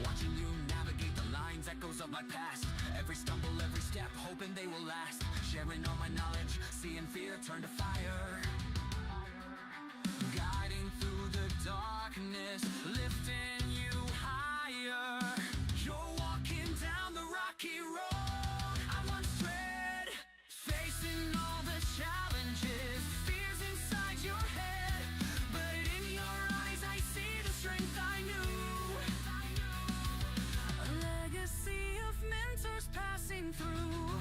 Watching you navigate the lines, echoes of my past. Every stumble, every step, hoping they will last. Sharing all my knowledge, seeing fear turn to fire. Guiding through the darkness, lifting you higher. You're walking down the rocky road I once tread, facing all the challenges, fears inside your head. But in your eyes I see the strength I knew. A legacy of mentors passing through,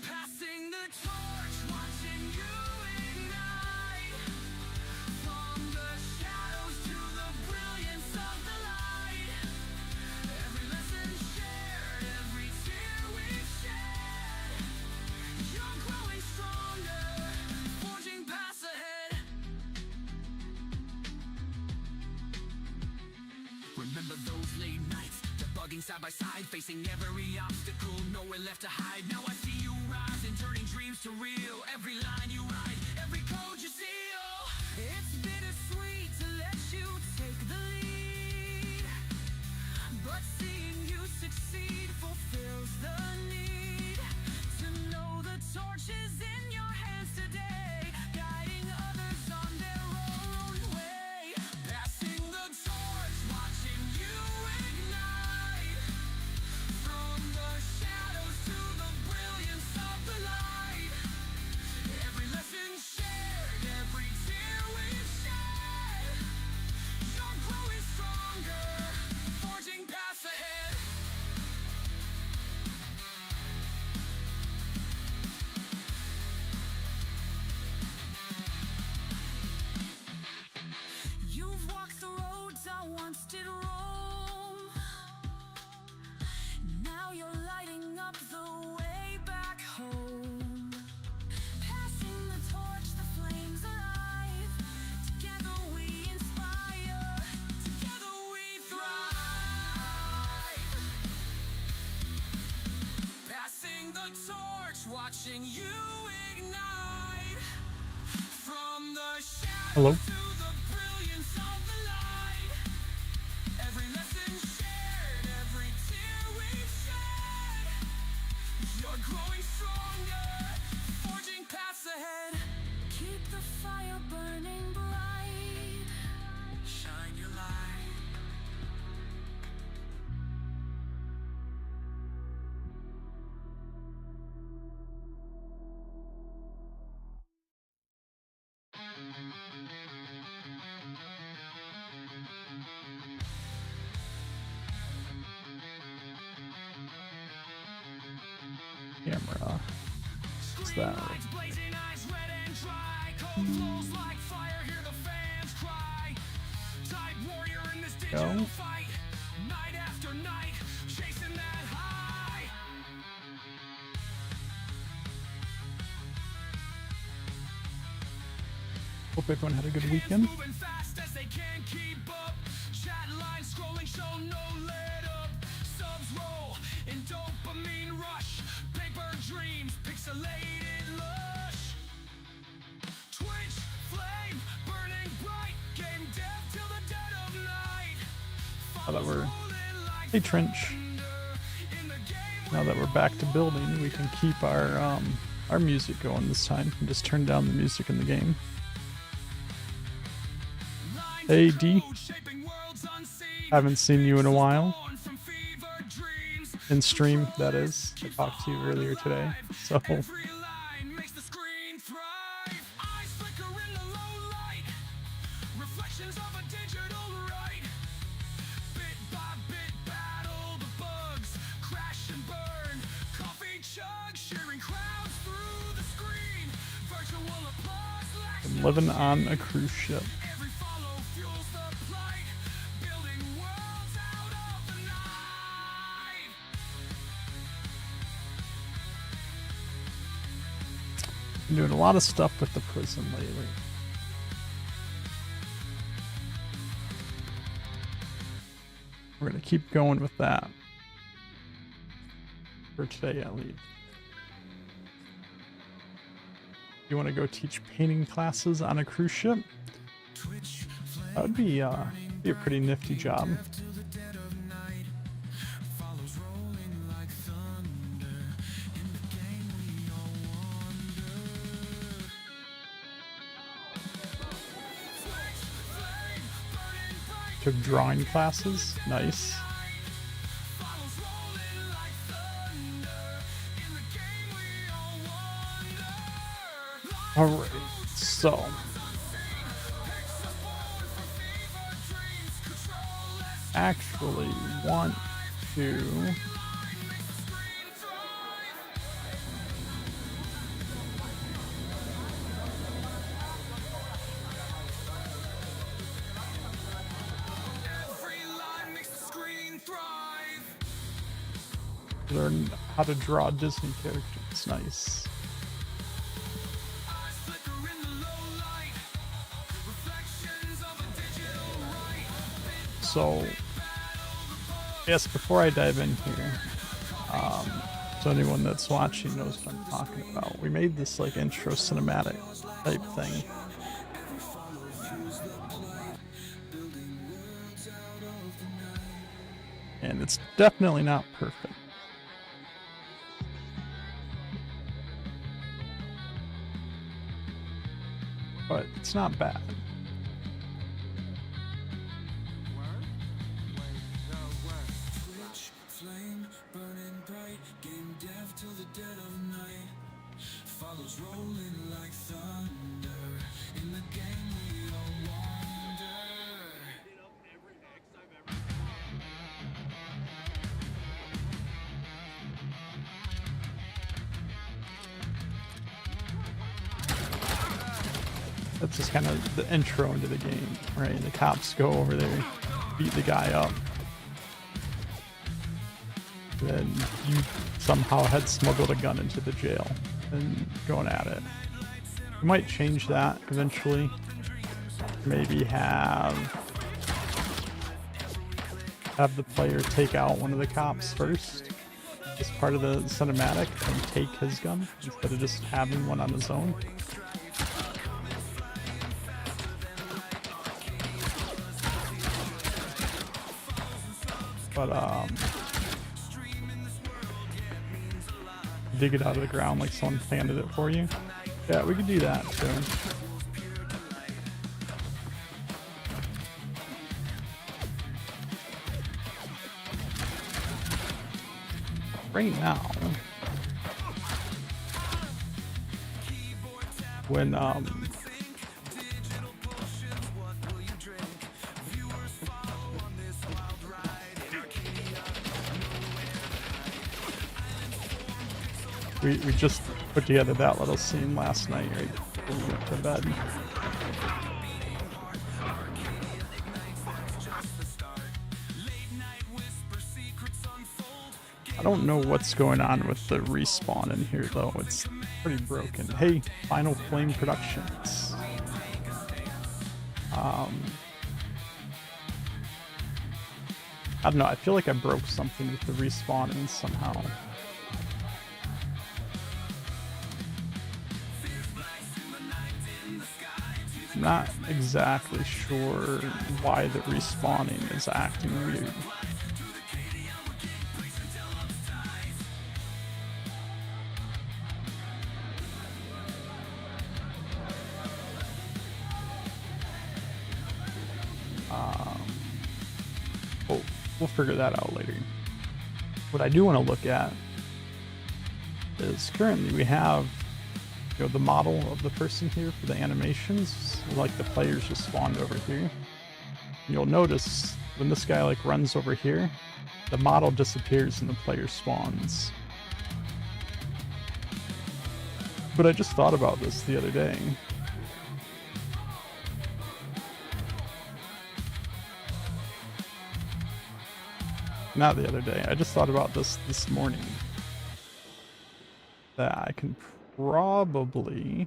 passing the torch, watching you ignite. From the shadows to the brilliance of the light. Every lesson shared, every tear we've shed. You're growing stronger, forging paths ahead. Remember those late nights, debugging side by side, facing every obstacle, nowhere left to hide. Now I see you rise and turning dreams to real. Every line you write, every code you seal. It's bittersweet to let you take the lead, but seeing you succeed fulfills the need. To know the torch is in your hands today, guiding others on their own way. Passing the torch, watching you ignite. From the shadows to the brilliance of the light. Every lesson shared, every tear we've shed. You're growing stronger, forging paths ahead. You've walked the roads I once did roam. Now you're lighting up the way back home. Passing the torch, the flames alive. Together we inspire, together we thrive. Passing the torch, watching you ignite. From the shadows Hello. to the brilliance of the light. Every lesson shared, every tear we've shed. You're growing stronger, forging paths ahead. Keep the fire burning bright. Shine your light. Camera. What's that? Lights blazing, eyes red and dry. Cold flows like fire, hear the fans cry. Tide warrior in this digital Go. fight. Night after night, chasing that high. Hope everyone had a good weekend. Moving fast as they can't keep up. Chat lines scrolling, show no let up. Subs roll in dopamine rush. Paper dreams, pixelated lush. Twitch flame burning bright. Game dev till the dead of night. Now that we're Rolling like hey Trench. in the game. Now that we're back to building, we can keep our music going this time and just turn down the music in the game. Hey D, Shaping worlds unseen. haven't seen you in a while. Born from fever dreams. In stream, that is. I talked to you earlier today. So Every line makes the screen thrive. Eyes flicker in the low light. Reflections of a digital right. Bit by bit battle the bugs. Crash and burn. Coffee chug. Sharing crowds through the screen. Virtual applause lacks I'm no living on shame. a cruise ship. Every follow fuels the plight. Building worlds out of the night. Been doing a lot of stuff with the prison lately. We're gonna keep going with that. For today at least. You wanna go teach painting classes on a cruise ship? Twitch flame That would be a pretty nifty job. Took drawing classes. Nice. Alright, so actually want to learn how to draw Disney characters. Nice. So, yes, before I dive in here, so anyone that's watching knows what I'm talking about. We made this like intro cinematic type thing. And it's definitely not perfect. But it's not bad. That's just kind of the intro into the game, right? The cops go over there, beat the guy up. Then you somehow had smuggled a gun into the jail and going at it. You might change that eventually. Maybe have the player take out one of the cops first as part of the cinematic and take his gun instead of just having one on his own. But dig it out of the ground like someone planted it for you. Yeah, we could do that too. Right now, when we just put together that little scene last night right before we went to bed. I don't know what's going on with the respawn in here though. It's pretty broken. Hey, Final Flame Productions. I don't know. I feel like I broke something with the respawning somehow. I'm not exactly sure why the respawning is acting weird. We'll figure that out later. What I do want to look at is currently we have, you know, the model of the person here for the animations, like the players just spawned over here. You'll notice when this guy like runs over here, the model disappears and the player spawns. But I just thought about this the other day. Not the other day, I just thought about this morning. That I can probably,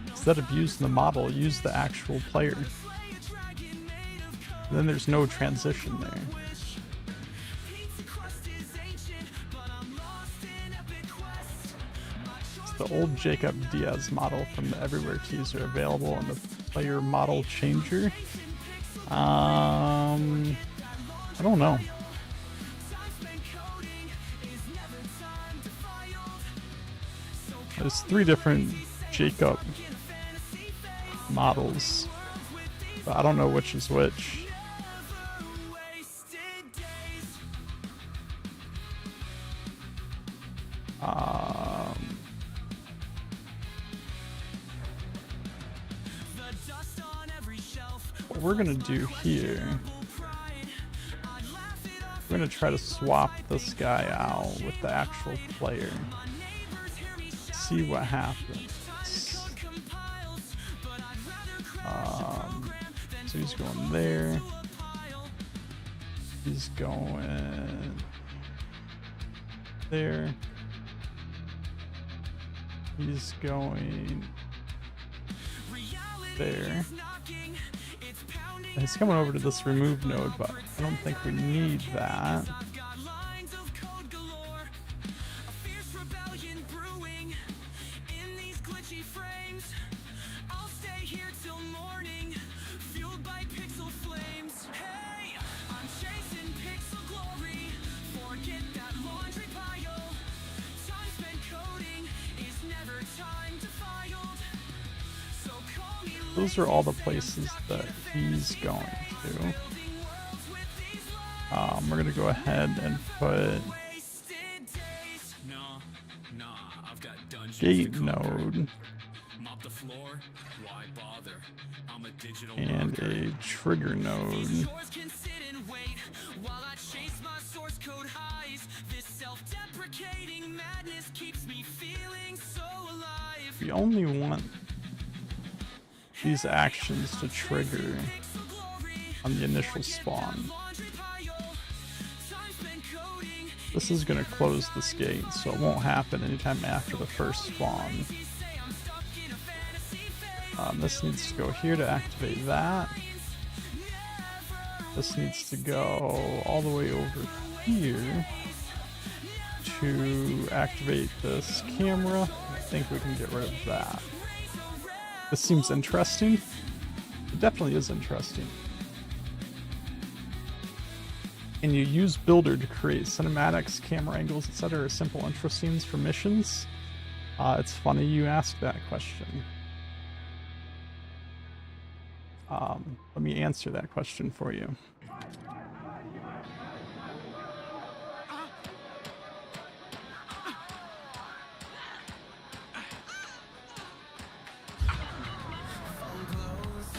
instead of using the model, use the actual player. And then there's no transition there. So the old Jacob Diaz model from the Everywhere teaser available in the player model changer? I don't know. There's 3 different Jacob models, but I don't know which is which. What we're gonna do here, we're gonna try to swap this guy out with the actual player. See what happens. So he's going there. He's going there. He's going there. And he's coming over to this remove node, but I don't think we need that. Those are all the places that he's going to. We're gonna go ahead and put gate node and a trigger node. We only want these actions to trigger on the initial spawn. This is going to close this gate, so it won't happen anytime after the first spawn. This needs to go here to activate that. This needs to go all the way over here to activate this camera. I think we can get rid of that. This seems interesting. It definitely is interesting. And you use Builder to create cinematics, camera angles, etc. or simple intro scenes for missions. It's funny you ask that question. Let me answer that question for you.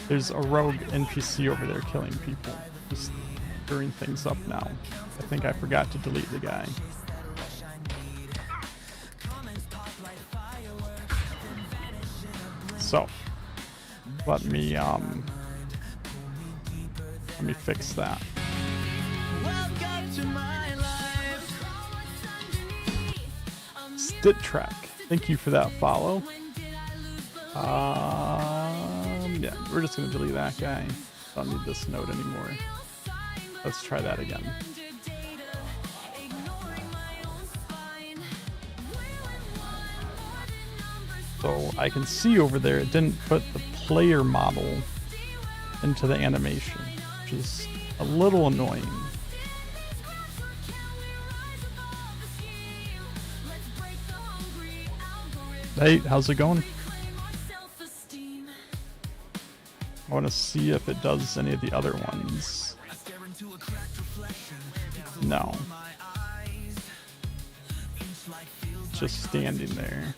There's a rogue NPC over there killing people. Just stirring things up now. I think I forgot to delete the guy. So, let me fix that. Stit Track, thank you for that follow. Yeah, we're just gonna delete that guy. Don't need this node anymore. Let's try that again. So I can see over there it didn't put the player model into the animation, which is a little annoying. Hey, how's it going? I want to see if it does any of the other ones. No. Just standing there.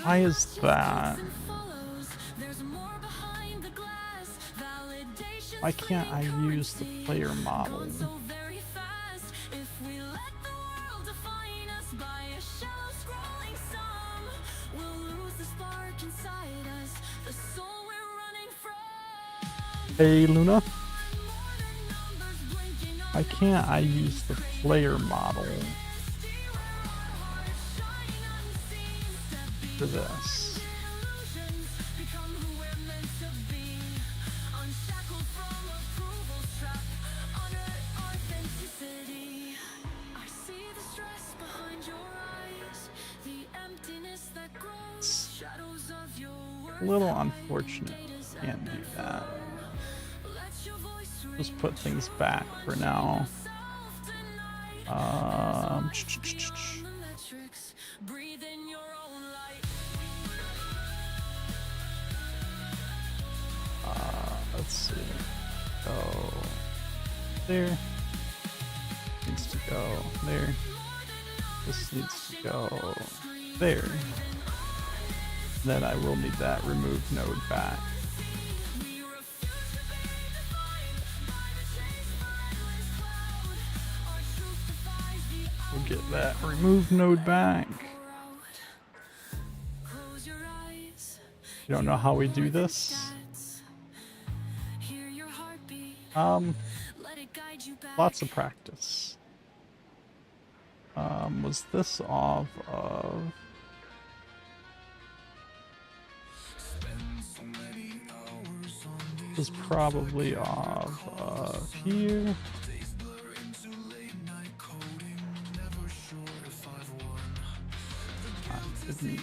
Why is that? Why can't I use the player model? Hey Luna, why can't I use the player model for this? A little unfortunate. Can't do that. Just put things back for now. Let's see. Go there. Needs to go there. This needs to go there. Then I will need that remove node back. We'll get that remove node back. You don't know how we do this? Lots of practice. Was this off of? Was probably off of here. Didn't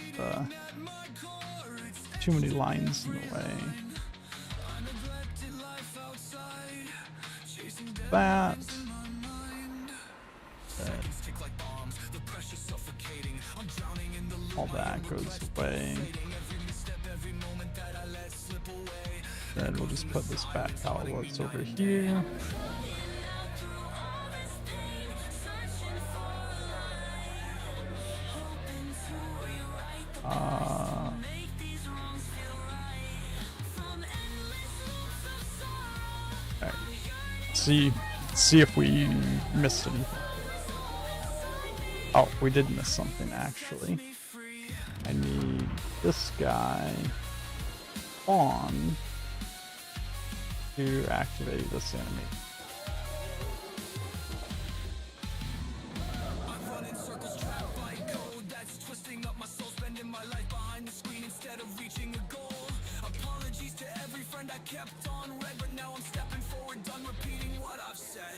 too many lines in the way. That. All that goes away. Then we'll just put this back how it was over here. Alright. See if we missed anything. Oh, we did miss something actually. I need this guy on to activate this animation.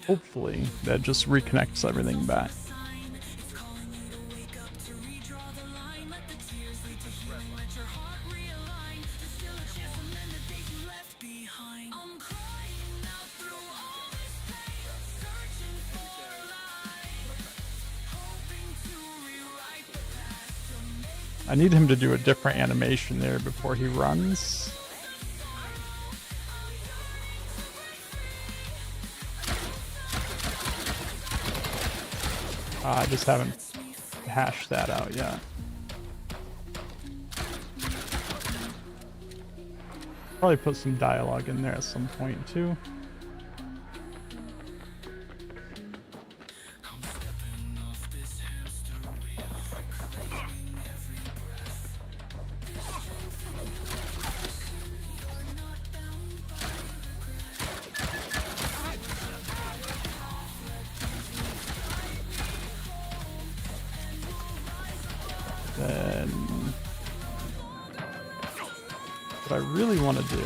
Hopefully that just reconnects everything back. I need him to do a different animation there before he runs. I just haven't hashed that out yet. Probably put some dialogue in there at some point too. Then what I really want to do,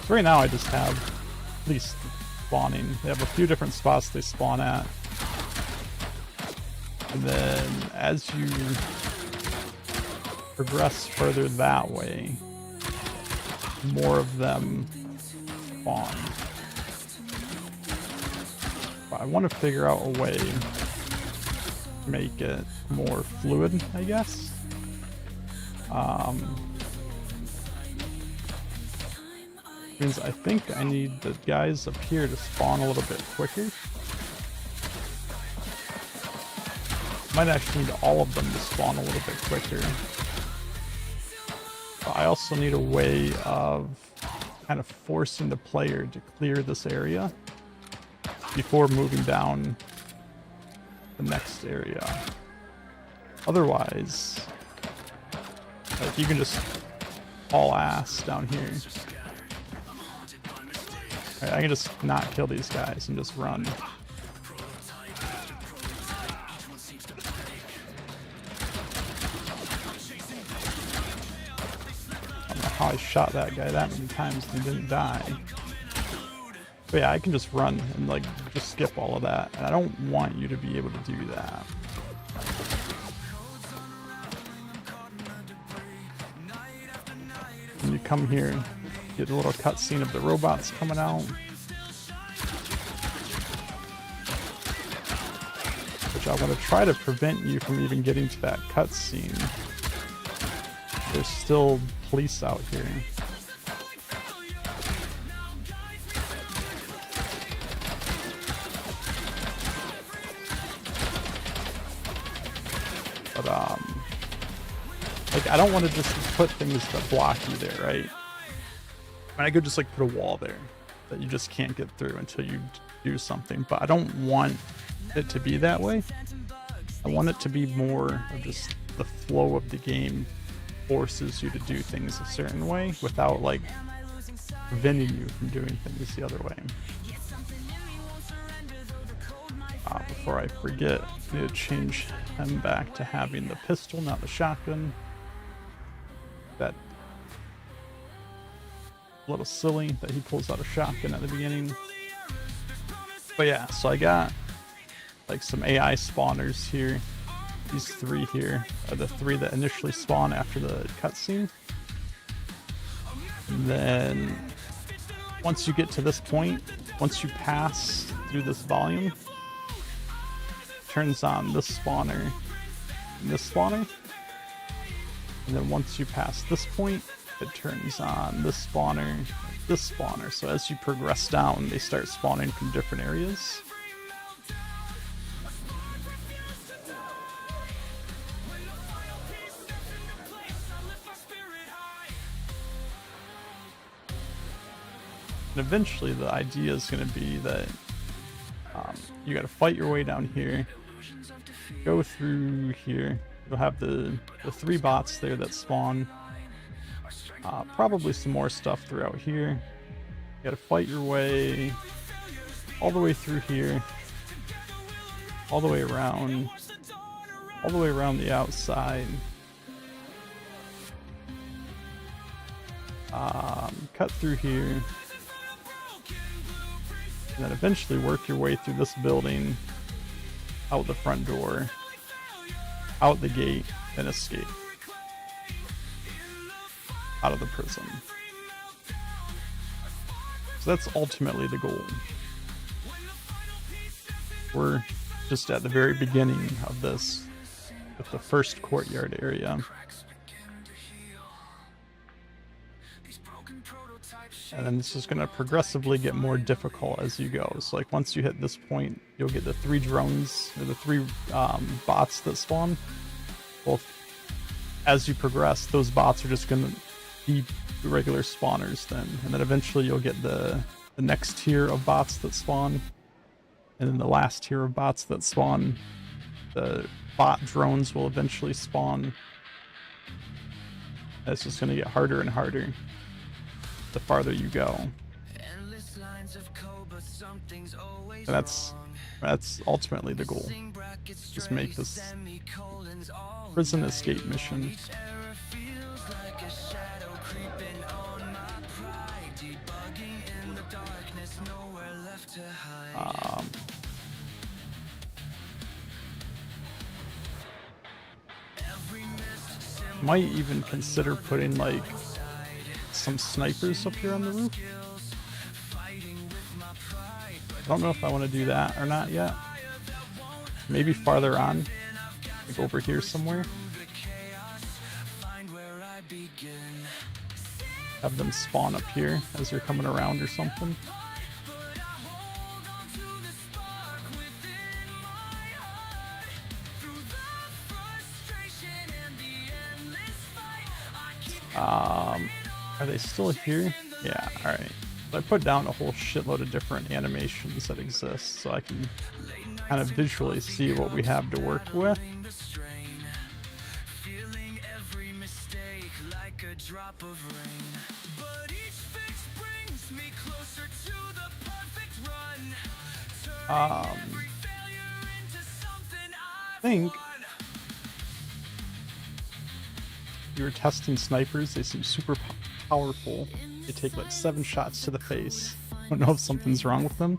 right now I just have at least spawning. They have a few different spots they spawn at. And then as you progress further that way, more of them spawn. But I want to figure out a way make it more fluid, I guess. Means I think I need the guys up here to spawn a little bit quicker. Might actually need all of them to spawn a little bit quicker. But I also need a way of kind of forcing the player to clear this area before moving down the next area. Otherwise, like, you can just haul ass down here. Right, I can just not kill these guys and just run. I don't know how I shot that guy that many times and he didn't die. But yeah, I can just run and like just skip all of that, and I don't want you to be able to do that. you come here, get a little cutscene of the robots coming out. Which I want to try to prevent you from even getting to that cutscene. There's still police out here. But like I don't want to just put things that block you there, right? I mean, I could just like put a wall there that you just can't get through until you do something, but I don't want it to be that way. I want it to be more of just the flow of the game forces you to do things a certain way without like preventing you from doing things the other way. Before I forget, I need to change him back to having the pistol, not the shotgun. That a little silly that he pulls out a shotgun at the beginning. But yeah, so I got like some AI spawners here. These three here are the three that initially spawn after the cutscene. And then once you get to this point, once you pass through this volume, it turns on this spawner and this spawner. And then once you pass this point, it turns on this spawner, this spawner. So as you progress down, they start spawning from different areas. And eventually the idea is going to be that you got to fight your way down here, go through here. You'll have the 3 bots there that spawn. Probably some more stuff throughout here. You got to fight your way all the way through here, all the way around the outside. Cut through here. And then eventually work your way through this building, out the front door, out the gate, and escape out of the prison. So that's ultimately the goal. We're just at the very beginning of this, with the first courtyard area. And then this is going to progressively get more difficult as you go. So like once you hit this point, you'll get the 3 drones, or the 3 bots that spawn. Well, as you progress, those bots are just going to be regular spawners then. And then eventually you'll get the next tier of bots that spawn. And then the last tier of bots that spawn. The bot drones will eventually spawn. And it's just going to get harder and harder the farther you go. And that's ultimately the goal. Just make this prison escape mission. Might even consider putting like some snipers up here on the roof. I don't know if I want to do that or not yet. Maybe farther on, like over here somewhere. Have them spawn up here as you're coming around or something. Are they still here? Yeah, alright. So I put down a whole shitload of different animations that exist so I can kind of visually see what we have to work with. I think you were testing snipers. They seem super powerful. They take like 7 shots to the face. I don't know if something's wrong with them.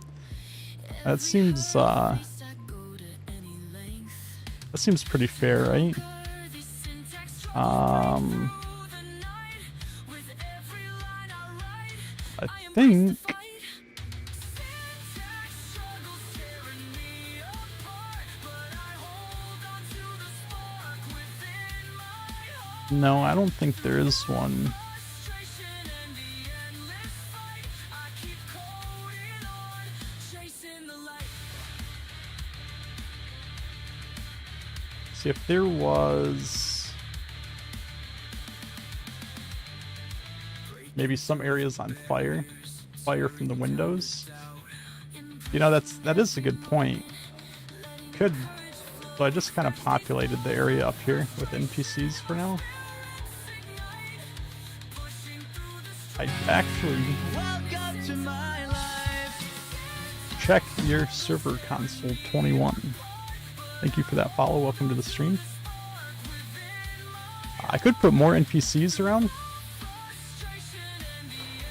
That seems pretty fair, right? think no, I don't think there is one. See if there was maybe some areas on fire from the windows. You know, that is a good point. Could, so I just kind of populated the area up here with NPCs for now. I actually check your server console 21. Thank you for that follow. Welcome to the stream. I could put more NPCs around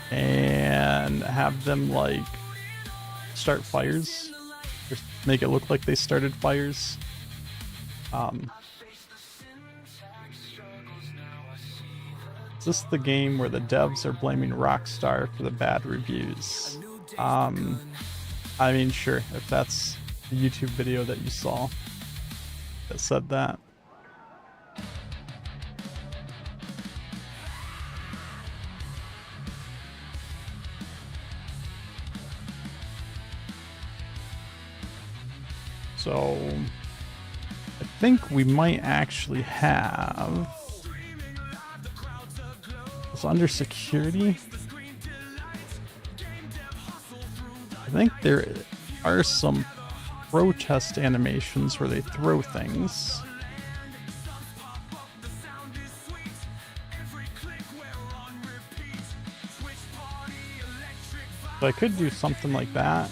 and have them like start fires, just make it look like they started fires. Is this the game where the devs are blaming Rockstar for the bad reviews? I mean, sure, if that's the YouTube video that you saw that said that. So I think we might actually have, so under security, I think there are some protest animations where they throw things. So I could do something like that.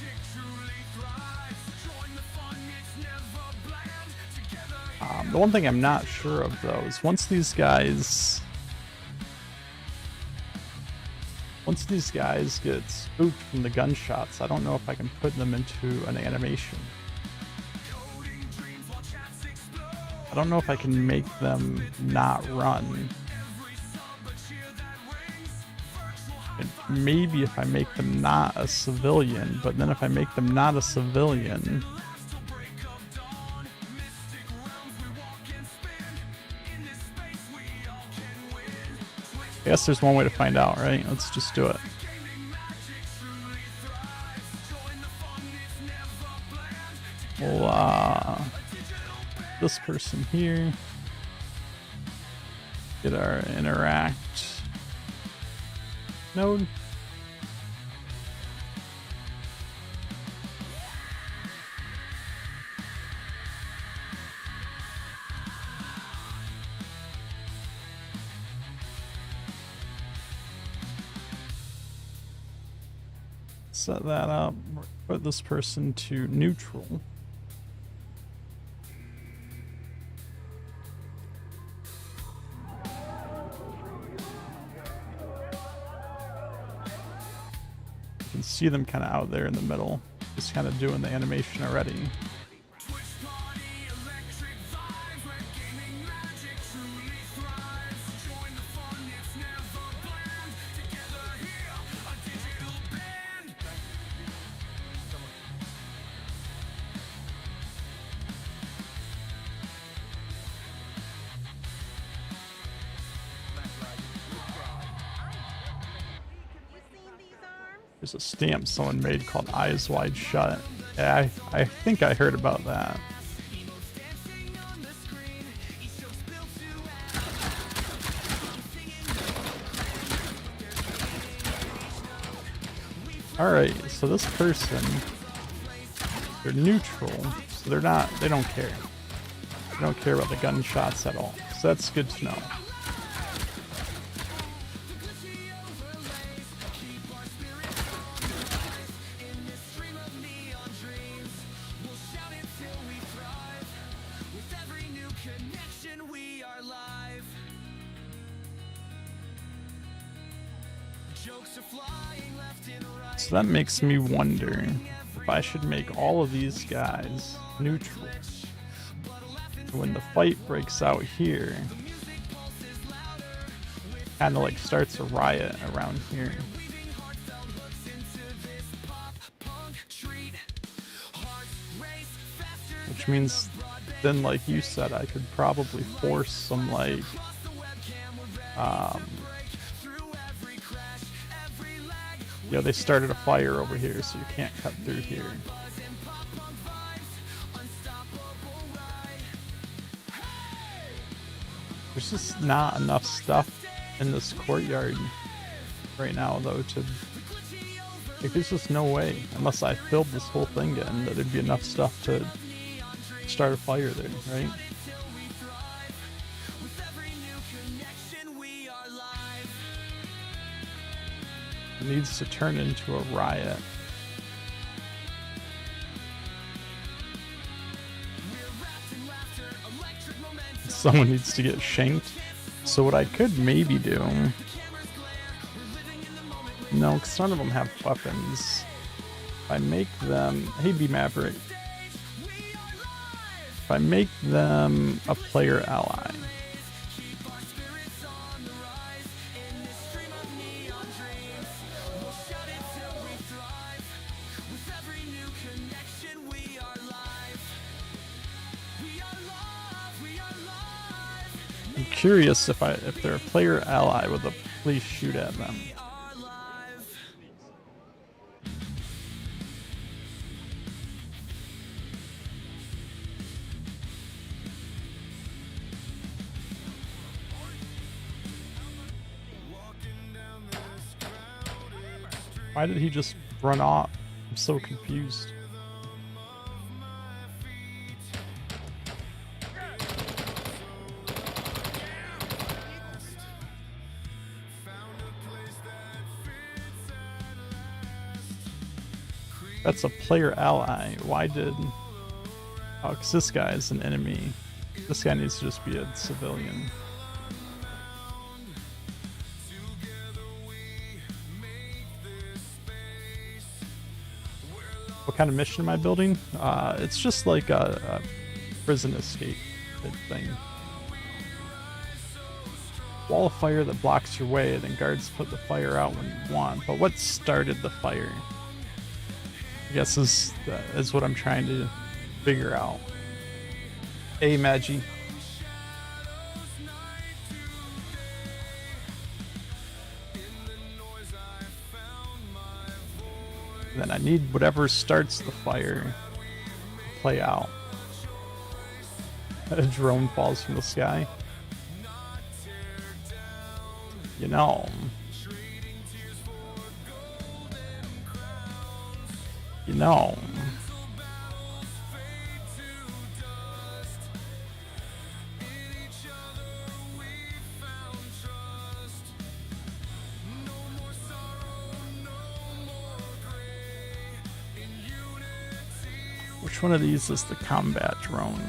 The one thing I'm not sure of though is once these guys get spooked from the gunshots, I don't know if I can put them into an animation. I don't know if I can make them not run. And maybe if I make them not a civilian, but then if I make them not a civilian, I guess there's one way to find out, right? Let's just do it. We'll, this person here, get our interact node. Set that up, put this person to neutral. You can see them kind of out there in the middle, just kind of doing the animation already. There's a stamp someone made called Eyes Wide Shut. Yeah, I think I heard about that. Alright, so this person, they're neutral, so they don't care. They don't care about the gunshots at all. So that's good to know. So that makes me wonder if I should make all of these guys neutral. When the fight breaks out here, kind of like starts a riot around here. which means then, like you said, I could probably force some, like, yeah, they started a fire over here, so you can't cut through here. There's just not enough stuff in this courtyard right now, though, to... Like, there's just no way, unless I filled this whole thing in, that there'd be enough stuff to start a fire there, right? It needs to turn into a riot. Someone needs to get shanked. So what I could maybe do... No, because none of them have weapons. If I make them... Hey, B Maverick. If I make them a player ally... I'm curious if they're a player ally, will the police shoot at them? Why did he just run off? I'm so confused. That's a player ally. Why did... Oh, because this guy is an enemy. This guy needs to just be a civilian. What kind of mission am I building? It's just like a prison escape thing. Wall of fire that blocks your way, then guards put the fire out when you want. But what started the fire? I guess is what I'm trying to figure out. Hey, Magi. Then I need whatever starts the fire to play out. A drone falls from the sky. You know. You know. Which one of these is the combat drone?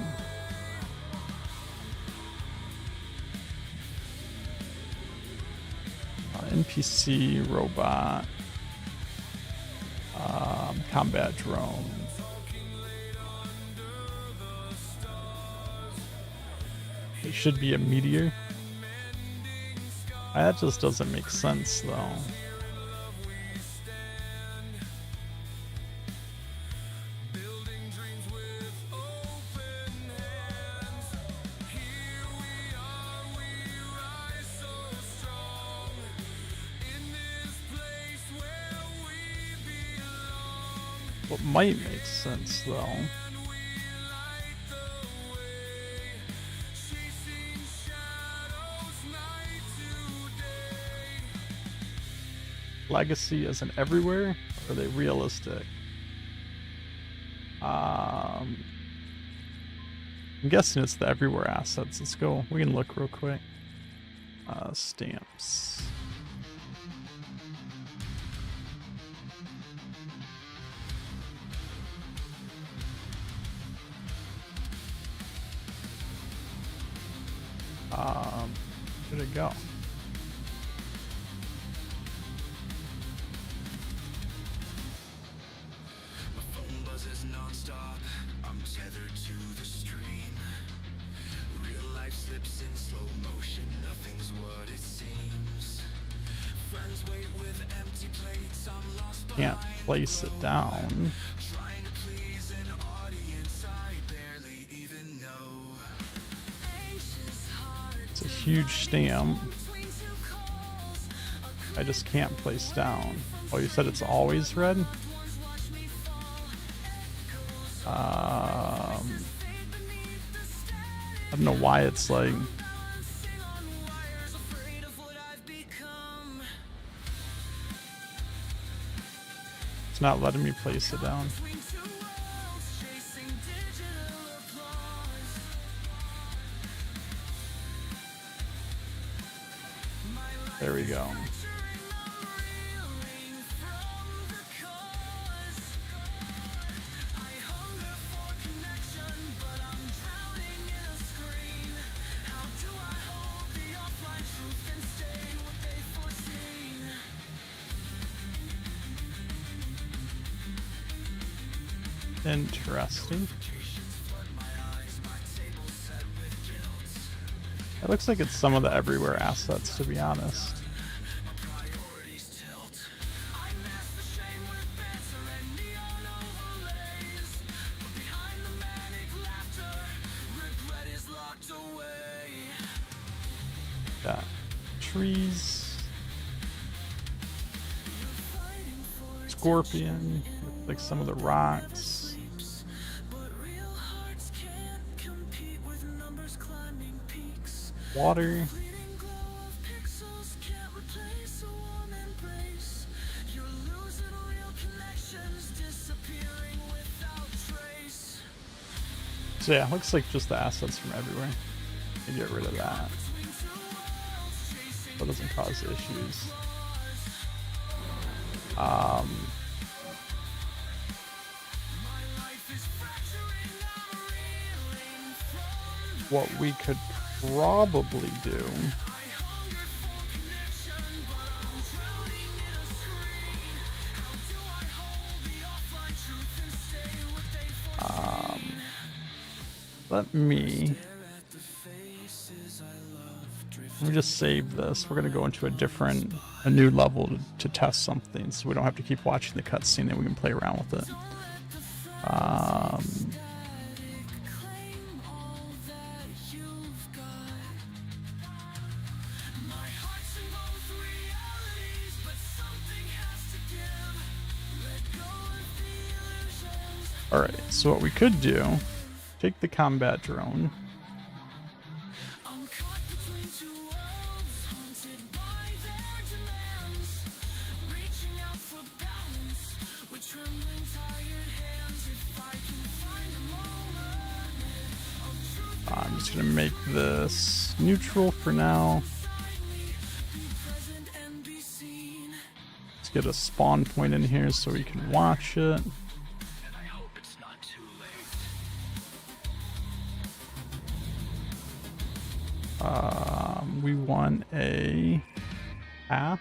NPC, robot, combat drone. It should be a meteor. That just doesn't make sense, though. What might make sense, though, legacy as an everywhere, or are they realistic? I'm guessing it's the everywhere assets. Let's go. We can look real quick. Stamps. Where'd it go? My phone buzzes non-stop. I'm tethered to the stream. Real life slips in slow motion. Nothing's what it seems. Friends wait with empty plates. I'm lost. Can't place it down. Trying to please an audience I barely a huge stamp I just can't place down. Oh, you said it's always red? I don't know why it's like... It's not letting me place it down. There we go. Interesting. It looks like it's some of the everywhere assets, to be honest. Got trees, scorpion, like some of the rocks. Water. So yeah, looks like just the assets from everywhere. And get rid of that. That doesn't cause issues. What we could probably do let me just save this. We're gonna go into a new level to test something, so we don't have to keep watching the cutscene and we can play around with it. Alright, so what we could do, take the combat drone. I'm just going to make this neutral for now. Let's get a spawn point in here so we can watch it. We want a path.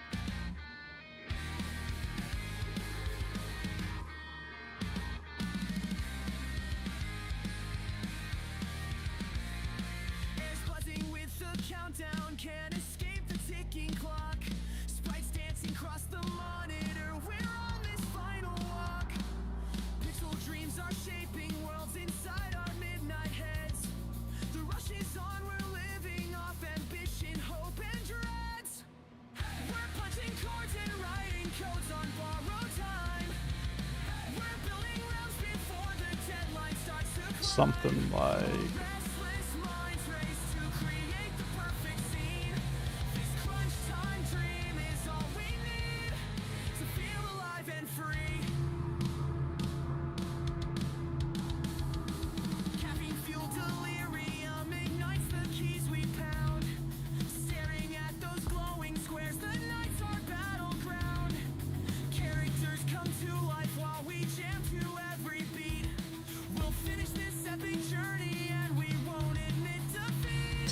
Something like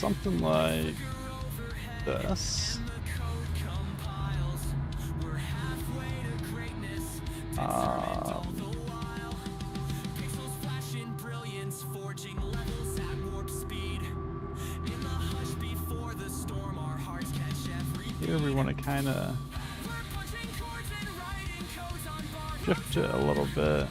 something like this. Here we want to kind of shift it a little bit.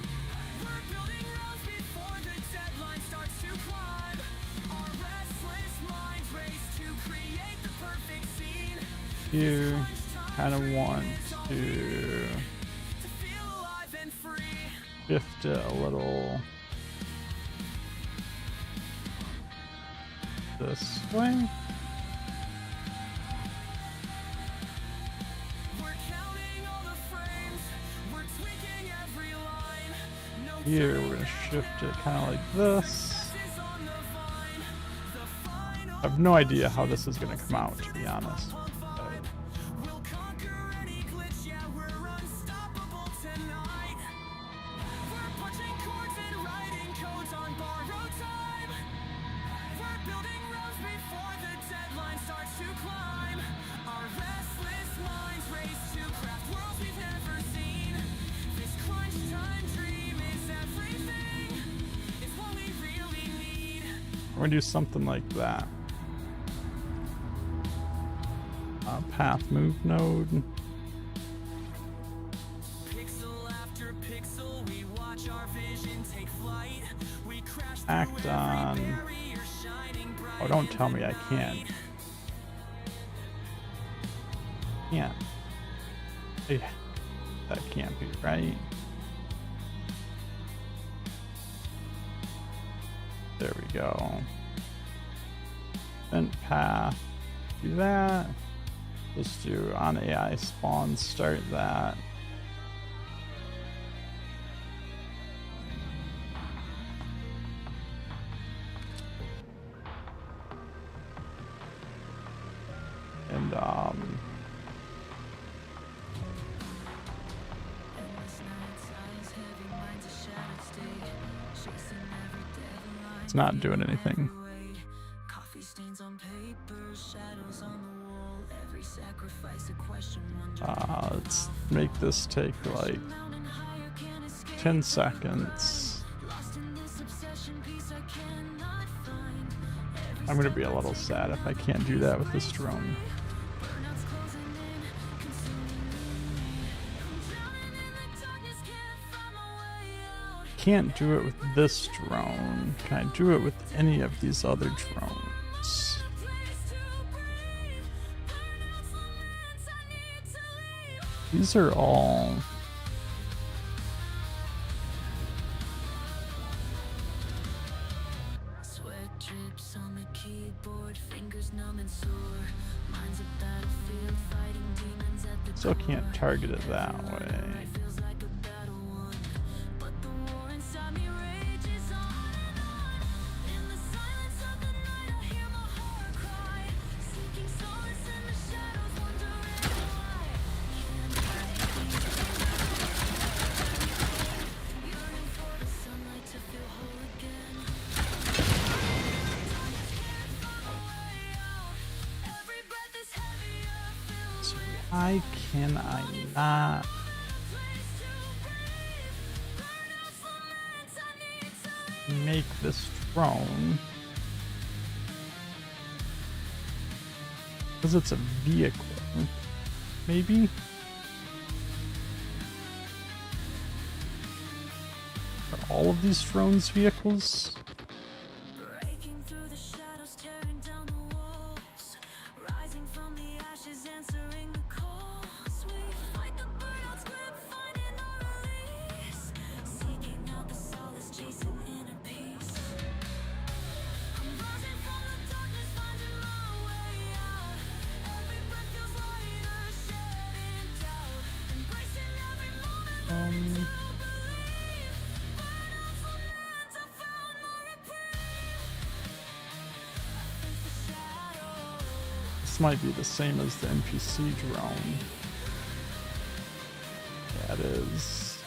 here. Kind of want to shift it a little this way. Here we're gonna shift it kind of like this. I have no idea how this is gonna come out, to be honest. We're gonna do something like that. Path move node. Act on. Oh, don't tell me I can't. Can't. Yeah, that can't be right. There we go. Vent path. Do that. Let's do on AI spawn. Start that. And it's not doing anything. Let's make this take like 10 seconds. I'm gonna be a little sad if I can't do that with this drone. Can't do it with this drone. Can I do it with any of these other drones? These are all still can't target it that way. Why can I not? Make this drone? Because it's a vehicle, maybe? Are all of these drones vehicles? This might be the same as the NPC drone. Yeah, it is.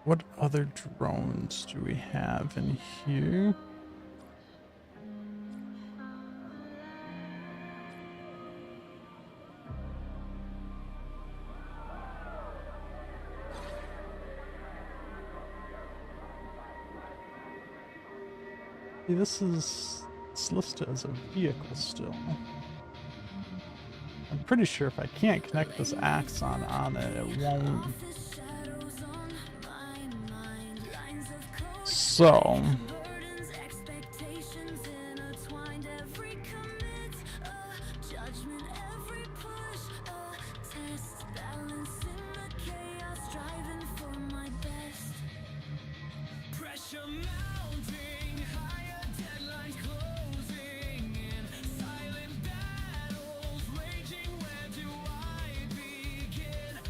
What other drones do we have in here? See, it's listed as a vehicle still. I'm pretty sure if I can't connect this axon on it, it won't. So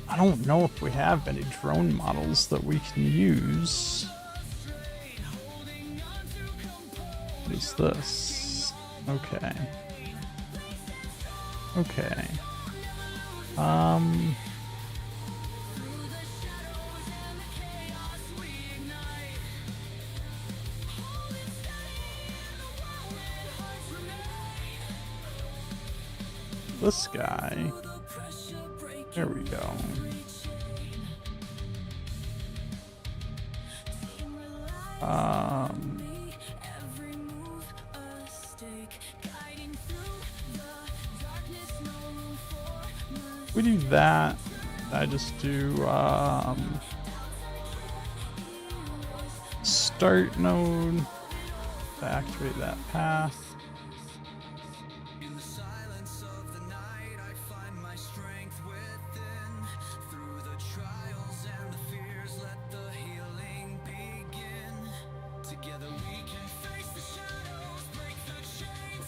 I don't know if we have any drone models that we can use. What is this? Okay. Okay. This guy. There we go. We do that. I just do start node to activate that path.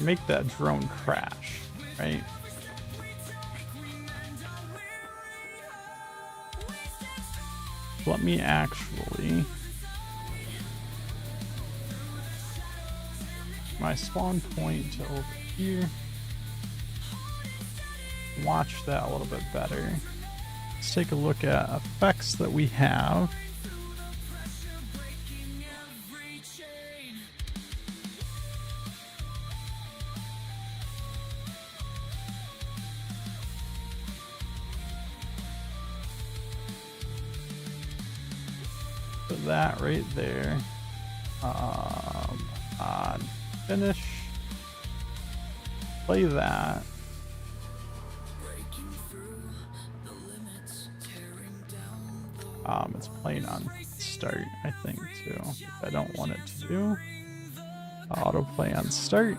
Make that drone crash, right? Let me actually my spawn point to over here. Watch that a little bit better. Let's take a look at effects that we have. Put that right there. On finish. Play that. It's playing on start, I think, too. If I don't want it to do. Autoplay on start.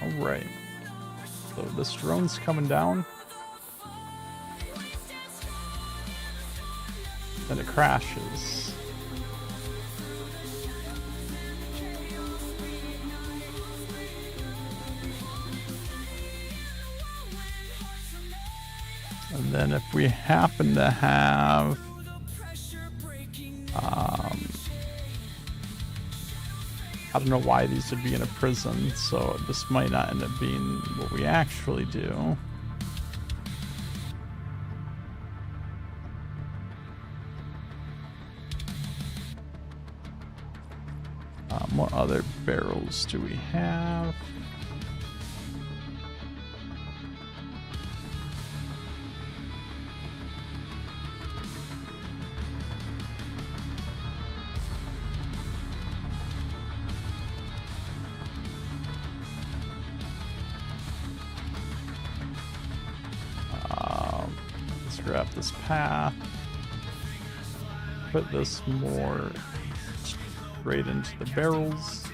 Alright. So this drone's coming down. Then it crashes. And then if we happen to have I don't know why these would be in a prison, so this might not end up being what we actually do. What other barrels do we have? Let's grab this path. Put this more right into the barrels.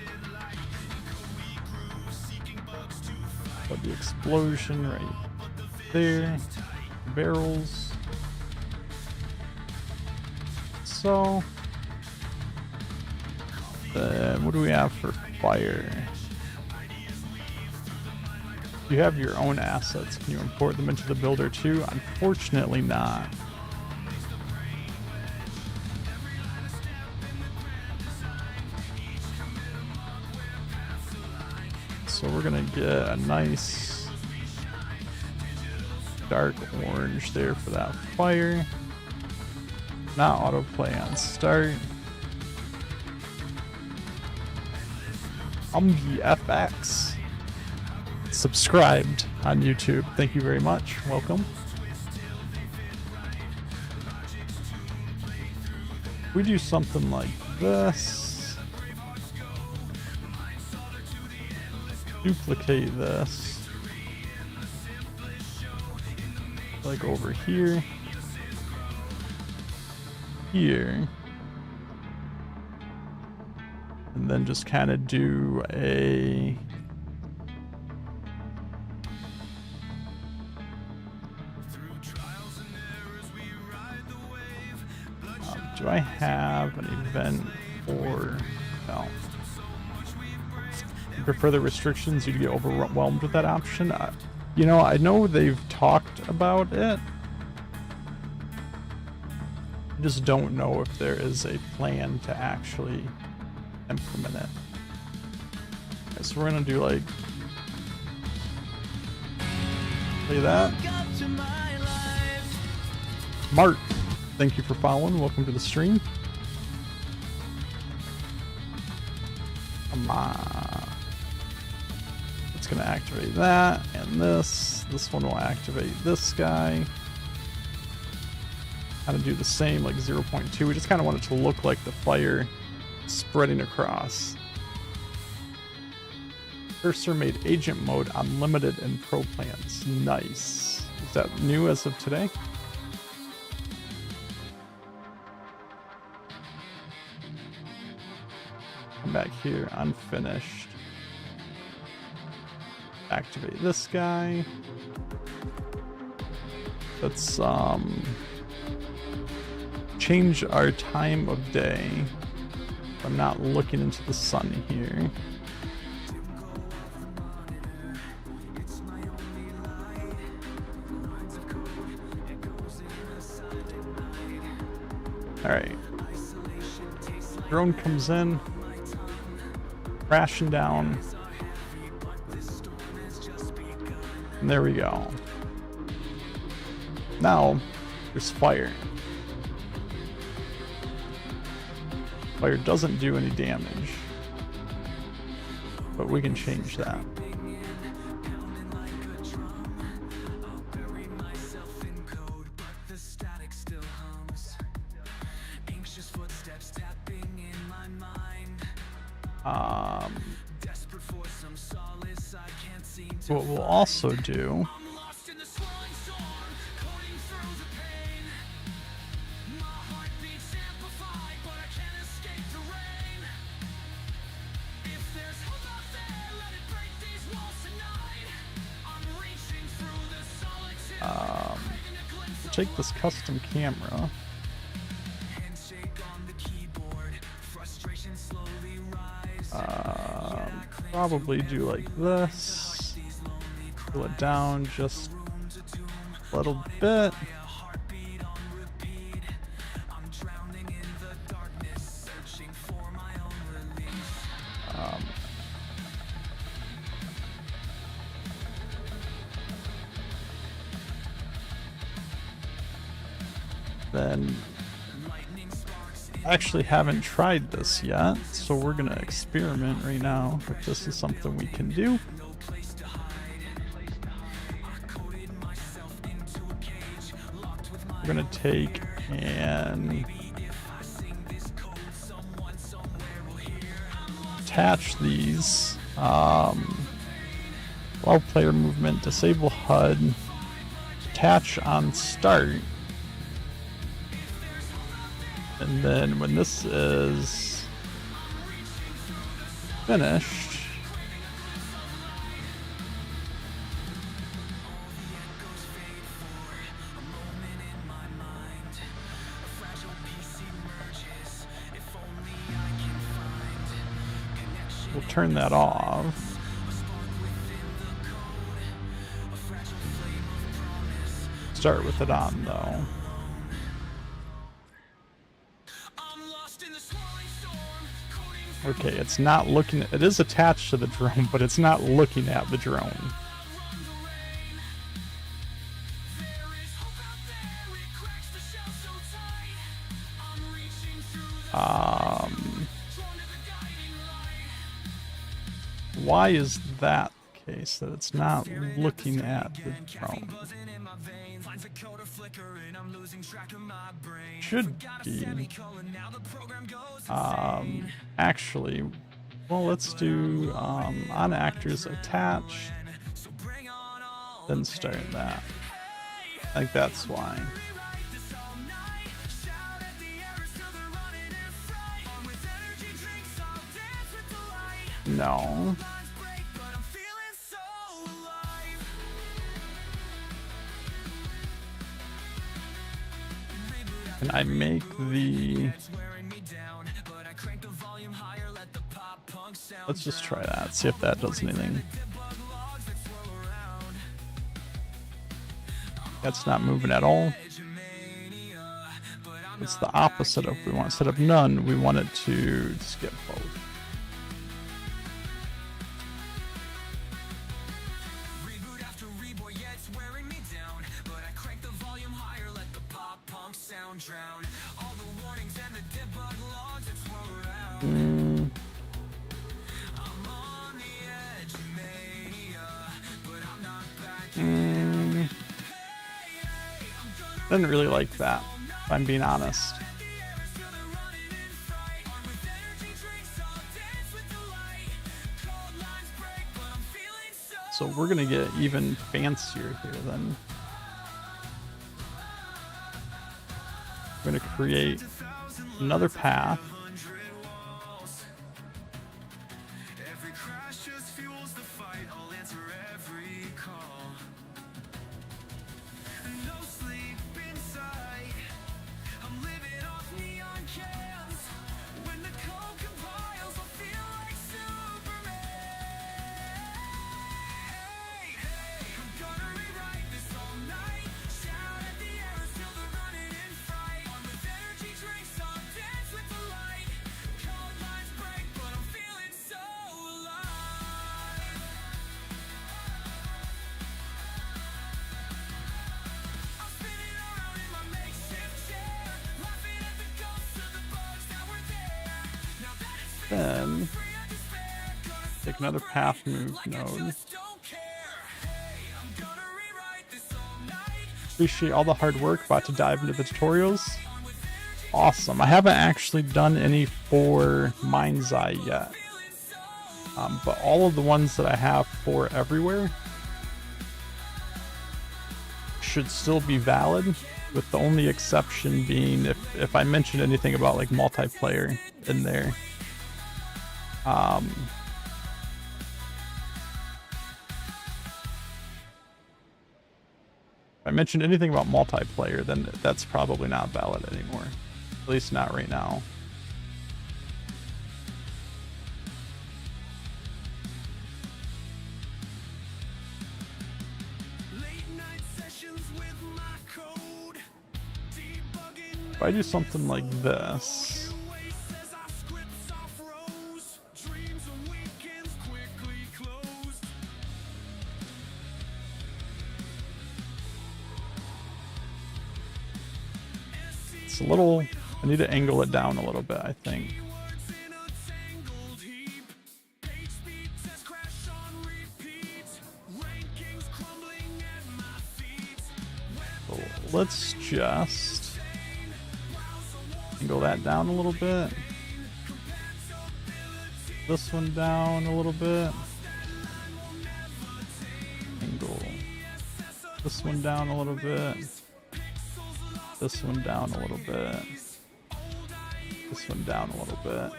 Put the explosion right there. Barrels. So then what do we have for fire? You have your own assets. Can you import them into the builder too? Unfortunately not. So we're gonna get a nice dark orange there for that fire. Not autoplay on start. FX. Subscribed on YouTube. Thank you very much. Welcome. We do something like this. Duplicate this. Like over here. Here. And then just kind of do a Do I have an event for... No. You prefer the restrictions? You'd get overwhelmed with that option? You know, I know they've talked about it. I just don't know if there is a plan to actually implement it. Okay, so we're gonna do like... Play that. Mark, thank you for following. Welcome to the stream. Come on. It's gonna activate that and this. This one will activate this guy. Kind of do the same, like 0.2. We just kind of want it to look like the fire spreading across. Cursor made agent mode unlimited in pro plans. Nice. Is that new as of today? Come back here, unfinished. Activate this guy. Let's change our time of day. I'm not looking into the sun here. Alright. Drone comes in. Crashing down. And there we go. Now, there's fire. Fire doesn't do any damage. But we can change that. What we'll also do take this custom camera, probably do like this, pull it down just a little bit. Then I actually haven't tried this yet, so we're gonna experiment right now if this is something we can do. We're gonna take and attach these. Allow player movement, disable HUD, attach on start. And then when this is finished, we'll turn that off. Start with it on though. Okay, it's not looking, it is attached to the drone, but it's not looking at the drone. Why is that the case, that it's not looking at the drone? Should be. Actually, well, let's do on actors attached, then start that. I think that's why. No. Can I make the... Let's just try that, see if that does anything. That's not moving at all. It's the opposite of we want. Instead of none, we want it to skip both. Didn't really like that, if I'm being honest. So we're gonna get even fancier here then. We're gonna create another path. Then take another path move node. Appreciate all the hard work. About to dive into the tutorials. Awesome. I haven't actually done any for MindsEye yet, but all of the ones that I have for everywhere should still be valid, with the only exception being if I mention anything about like multiplayer in there. If I mentioned anything about multiplayer, then that's probably not valid anymore. At least not right now. If I do something like this, it's a little, I need to angle it down a little bit, I think. So let's just angle that down a little bit. This one down a little bit. Angle this one down a little bit. This one down a little bit. This one down a little bit.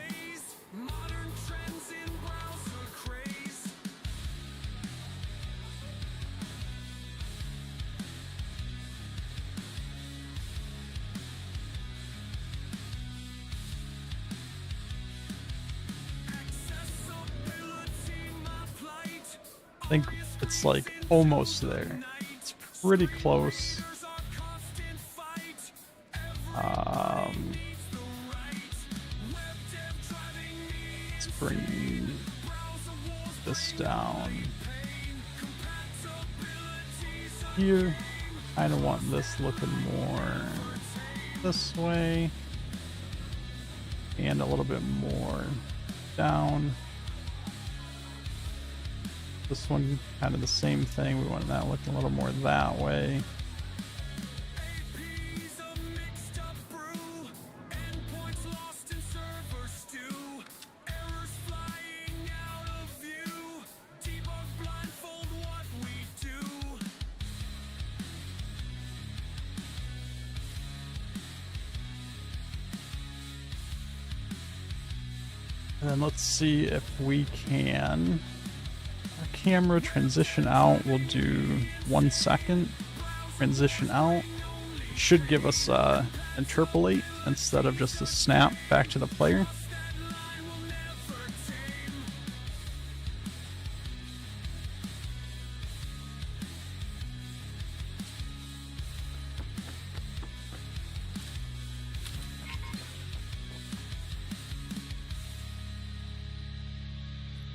I think it's like almost there. It's pretty close. Let's bring this down here. Kind of want this looking more this way and a little bit more down. This one kind of the same thing. We want that looking a little more that way. And then let's see if we can, our camera transition out, we'll do 1 second, transition out, It should give us interpolate instead of just a snap back to the player.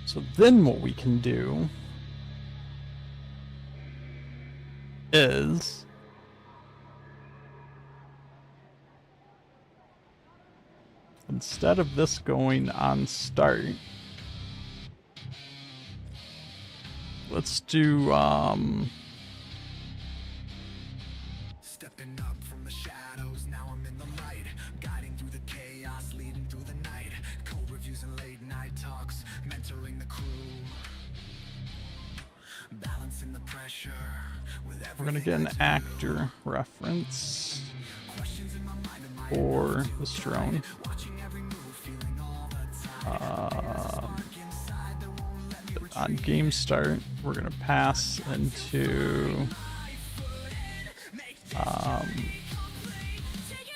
So then what we can do is instead of this going on start, let's do Stepping up from the shadows, now I'm in the light, guiding through the chaos, leading through the night, code reviews and late night talks, mentoring the crew, balancing the pressure with we're gonna get an actor reference for this drone. On game start, we're gonna pass into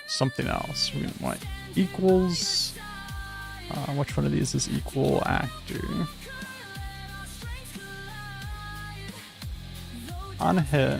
something else. We want equals. Which one of these is equal actor? On hit,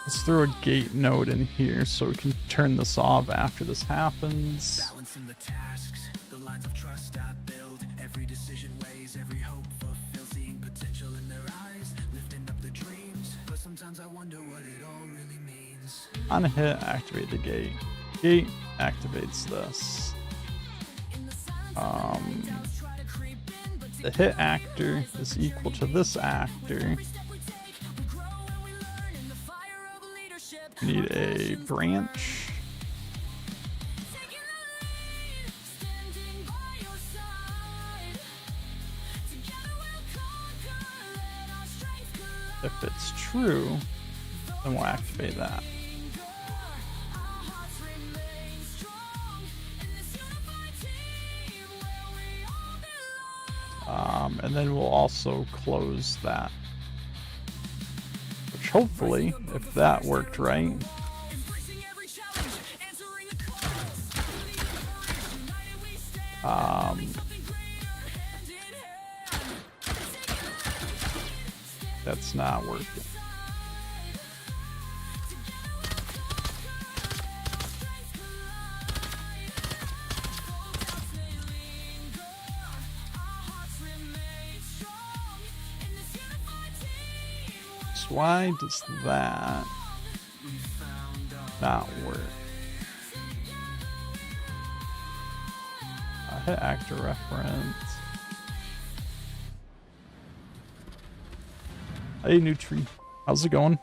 let's throw a gate node in here so we can turn this off after this happens. balancing the tasks, the lines of trust I build, every decision weighs, every hope fulfills, seeing potential in their eyes, lifting up the dreams, but sometimes I wonder what it all really means. On hit, activate the gate. Gate activates this. The hit actor is equal to this actor. We need a branch. If it's true, then we'll activate that. And then we'll also close that. Which hopefully, if that worked right, that's not working. So why does that not work? I hit actor reference. Hey, Nutri. How's it going?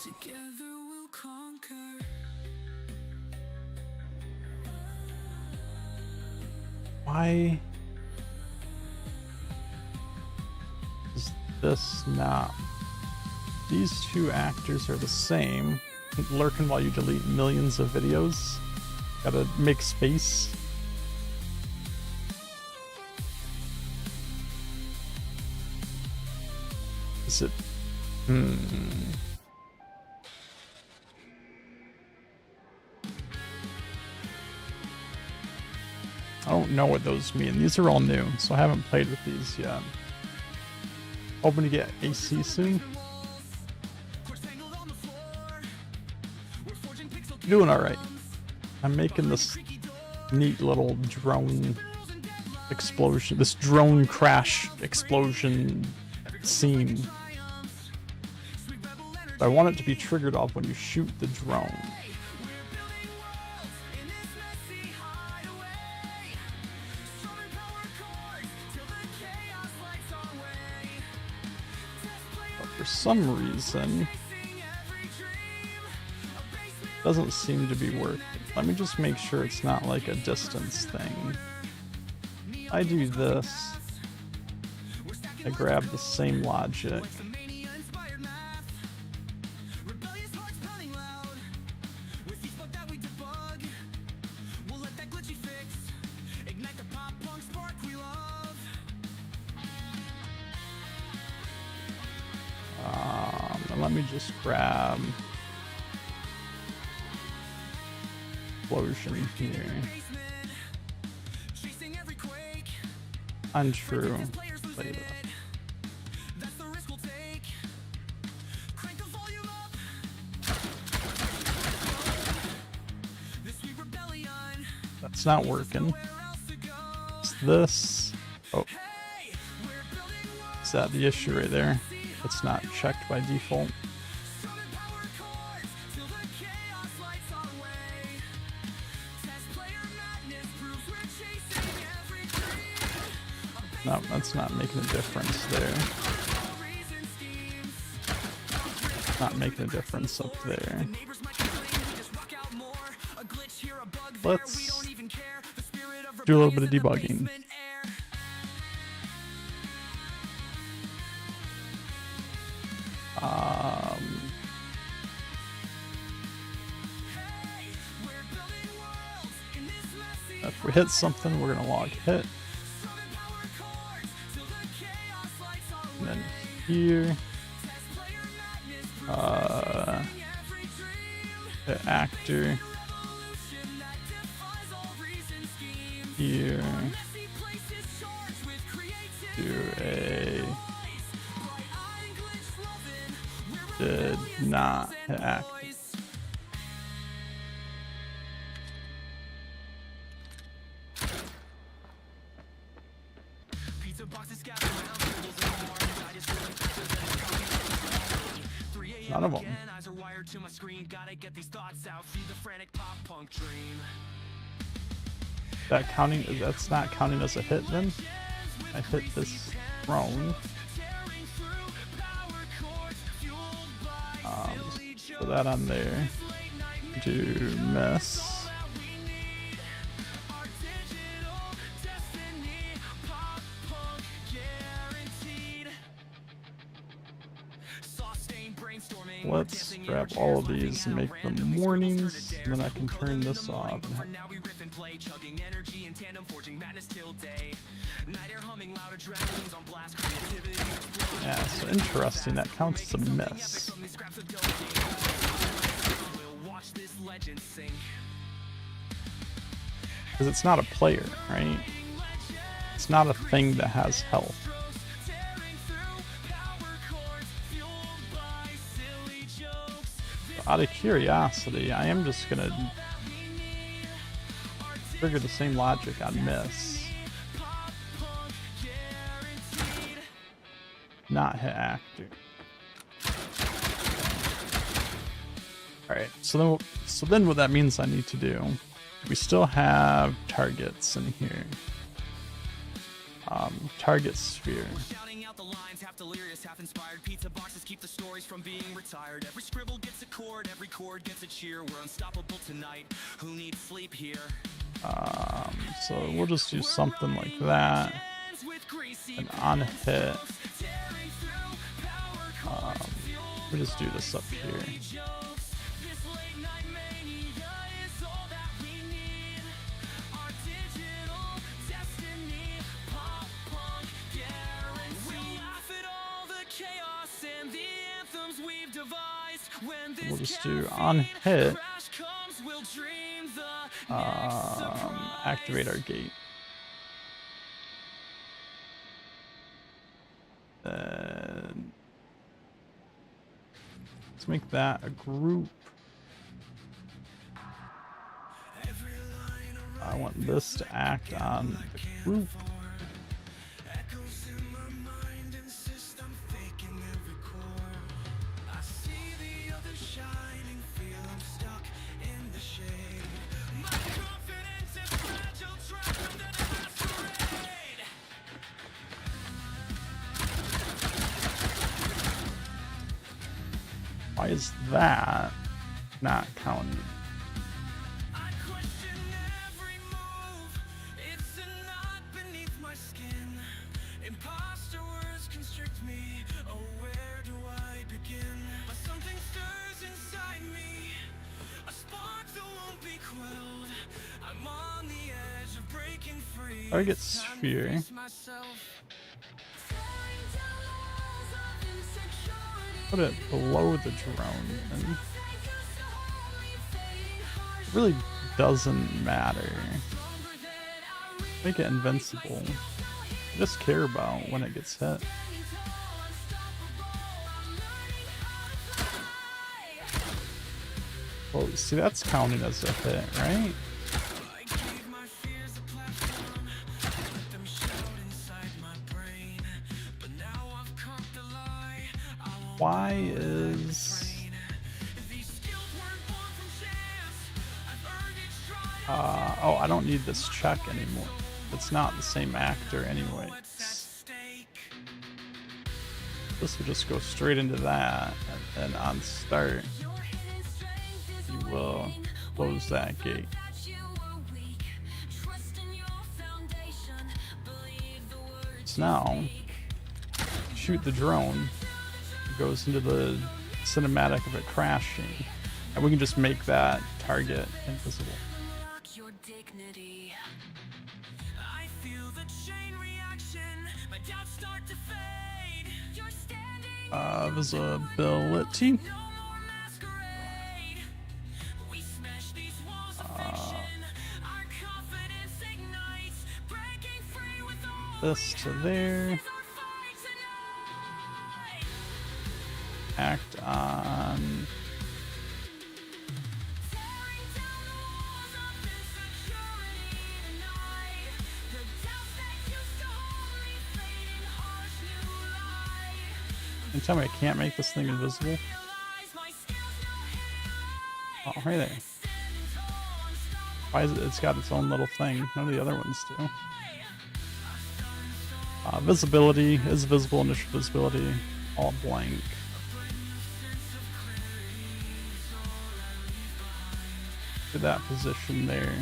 Together we'll conquer. Why is this not? These two actors are the same. Lurking while you delete millions of videos. Gotta make space. Is it? I don't know what those mean. These are all new, so I haven't played with these yet. Hoping to get AC soon. Doing alright. I'm making this neat little drone explosion, this drone crash explosion scene. But I want it to be triggered off when you shoot the drone. But for some reason, it doesn't seem to be working. Let me just make sure it's not like a distance thing. I do this. I grab the same logic. me just grab explosion here. Untrue. Later. That's not working. It's this. Oh. Is that the issue right there? It's not checked by default. No, that's not making a difference there. Not making a difference up there. Let's do a little bit of debugging. If we hit something, we're gonna log hit. And then here, hit actor. Here, do a did not hit actor. None of them. That counting? That's not counting as a hit then? I hit this wrong. Put that on there. Do miss. Let's grab all of these and make them mornings, and then I can turn this off. Yeah, so interesting, that counts as a miss. Because it's not a player, right? It's not a thing that has health. Out of curiosity, I am just gonna trigger the same logic on miss. Not hit actor. Alright, so then what that means I need to do, we still have targets in here. Target sphere. Half delirious, half inspired. Pizza boxes keep the stories from being retired. Every scribble gets a chord, every chord gets a cheer. We're unstoppable tonight. Who needs sleep here? So we'll just do something like that. And on hit, we'll just do this up here. We'll just do on hit, activate our gate. Then let's make that a group. I want this to act on the group. Why is that not counting? Target sphere. put it below the drone, and it really doesn't matter. Make it invincible. I just care about when it gets hit. Well, see, that's counted as a hit, right? Why is... oh, I don't need this check anymore. It's not the same actor anyway. This will just go straight into that, and then on start, you will close that gate. So now, shoot the drone, it goes into the cinematic of it crashing, and we can just make that target invisible. Visibility. This to there. Act on. You tell me I can't make this thing invisible? Oh, right there. Why is it? It's got its own little thing. None of the other ones do. Visibility is visible, initial visibility, all blank. To that position there.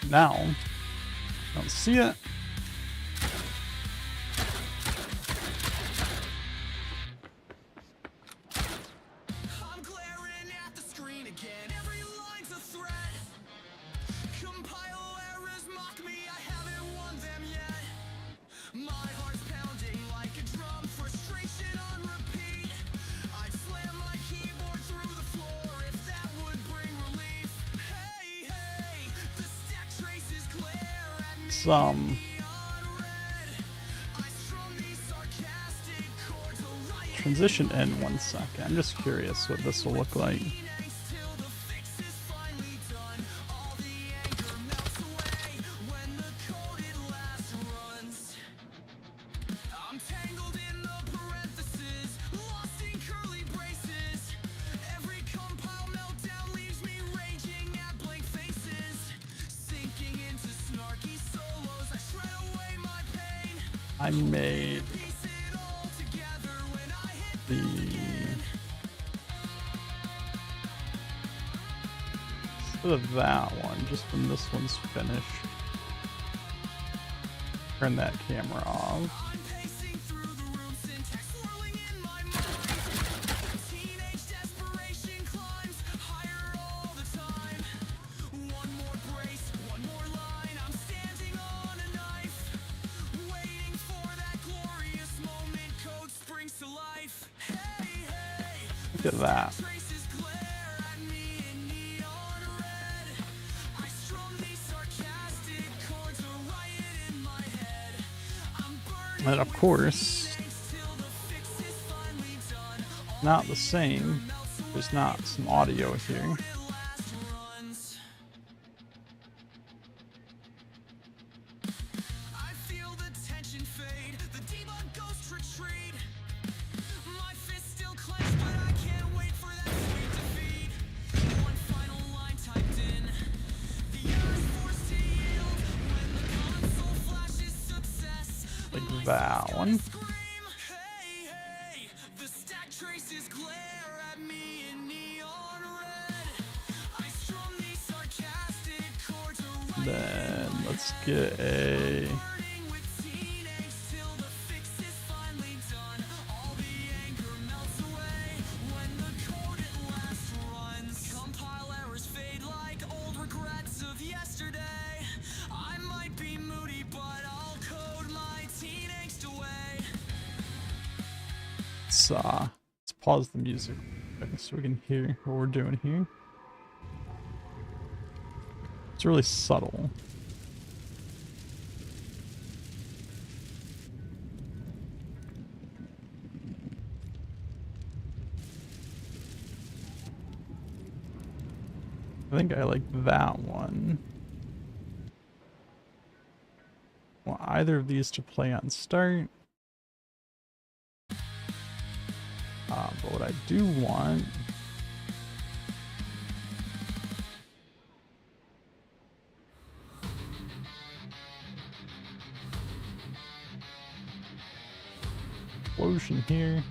Now, don't see it. I'm glaring at the screen again. Every line's a threat. Compile errors mock me. I haven't won them yet. My heart's pounding like a drum. Frustration on repeat. I'd slam my keyboard through the floor if that would bring relief. Hey, hey, the stack traces glare at me. Some transition in 1 second. I'm just curious what this will look like. I made the instead of that one, just when this one's finished, turn that camera off. Look at that. And of course, not the same. There's not some audio here. Like that one. Then let's get a let's pause the music so we can hear what we're doing here. It's really subtle. I think I like that one. I want either of these to play on start. But what I do want explosion here.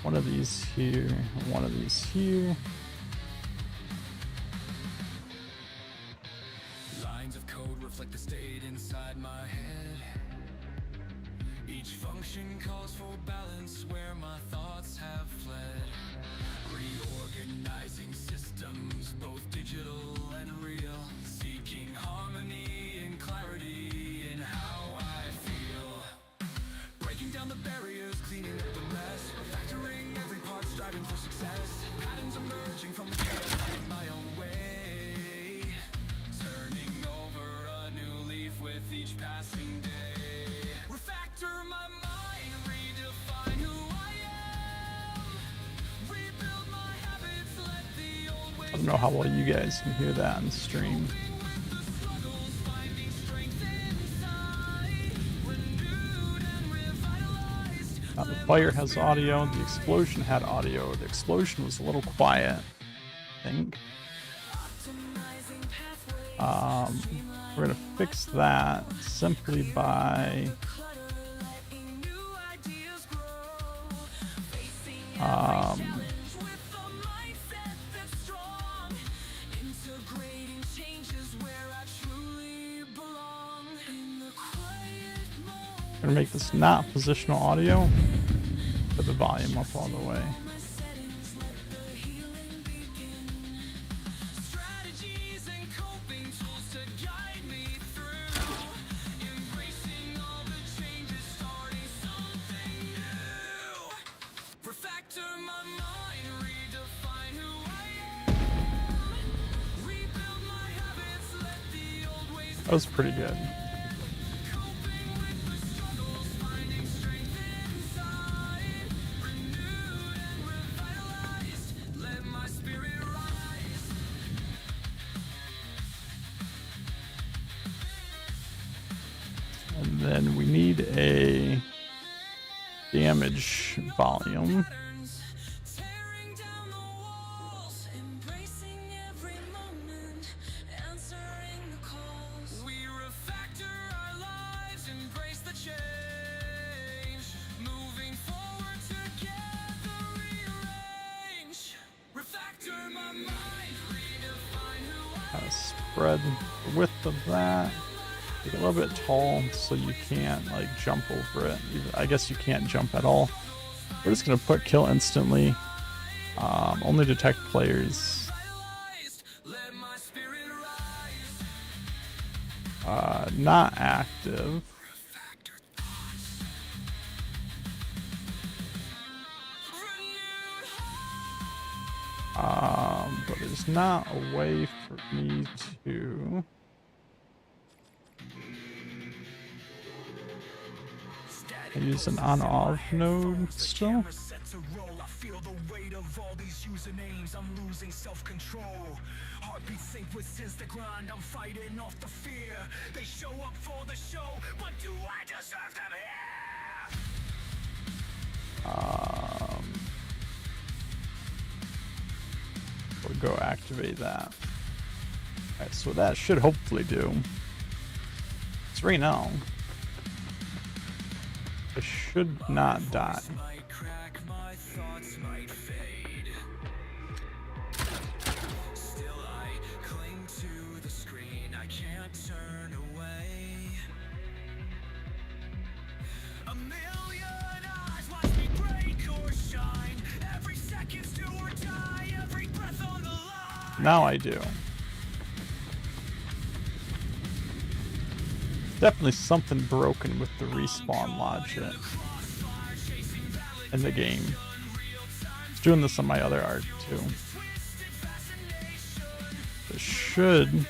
One of these here, and one of these here. Lines of code reflect the state inside my head. Each function calls for balance where my thoughts have fled. Reorganizing systems, both digital and real. Seeking harmony and clarity in how I feel. Breaking down the barriers, cleaning up the mess. Factoring every part, striving for success. Patterns emerging from the chaos, finding my own way. Turning over a new leaf with each passing day. Refactor my mind, redefine who I am. Rebuild my habits, let the old ways. I don't know how well you guys can hear that on stream. The fire has audio, the explosion had audio. The explosion was a little quiet, I think. We're gonna fix that simply by gonna make this not positional audio. Put the volume up all the way. That was pretty good. And then we need a damage volume. Spread the width of that. Make it a little bit tall so you can't like jump over it. I guess you can't jump at all. We're just gonna put kill instantly. Only detect players. Not active. But there's not a way for me to use an on-off node still. I feel the weight of all these usernames. I'm losing self-control. Heartbeat sync with since the grind. I'm fighting off the fear. They show up for the show, but do I deserve them here? We'll go activate that. Alright, so that should hopefully do. It's right now. I should not die. Now I do. Definitely something broken with the respawn logic in the game. It's doing this on my other art too. It should.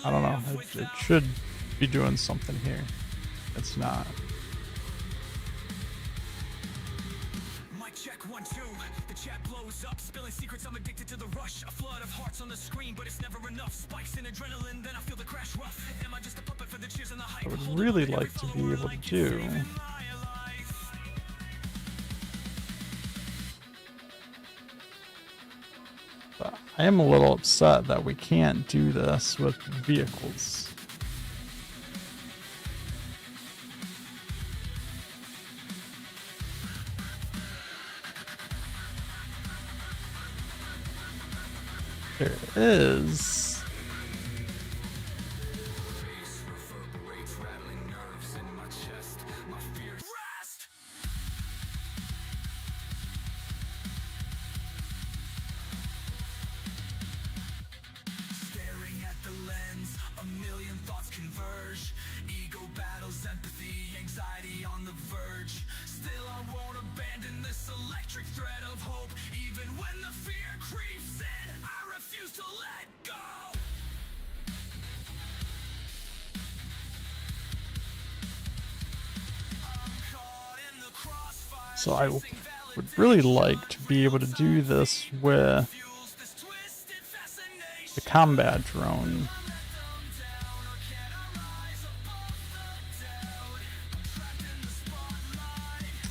I don't know. It should be doing something here. It's not. Check 1 2. The chat blows up, spilling secrets. I'm addicted to the rush. A flood of hearts on the screen, but it's never enough. Spikes in adrenaline, then I feel the crash rough. Am I just a puppet for the cheers and the hype? I would really like to be able to do. But I am a little upset that we can't do this with vehicles. There is. Staring at the lens, a million thoughts converge. Ego battles, empathy, anxiety on the verge. Still I won't abandon this electric thread of hope. Even when the fear creeps in, I refuse to let go. I'm caught in the crossfire. So I would really like to be able to do this with the combat drone.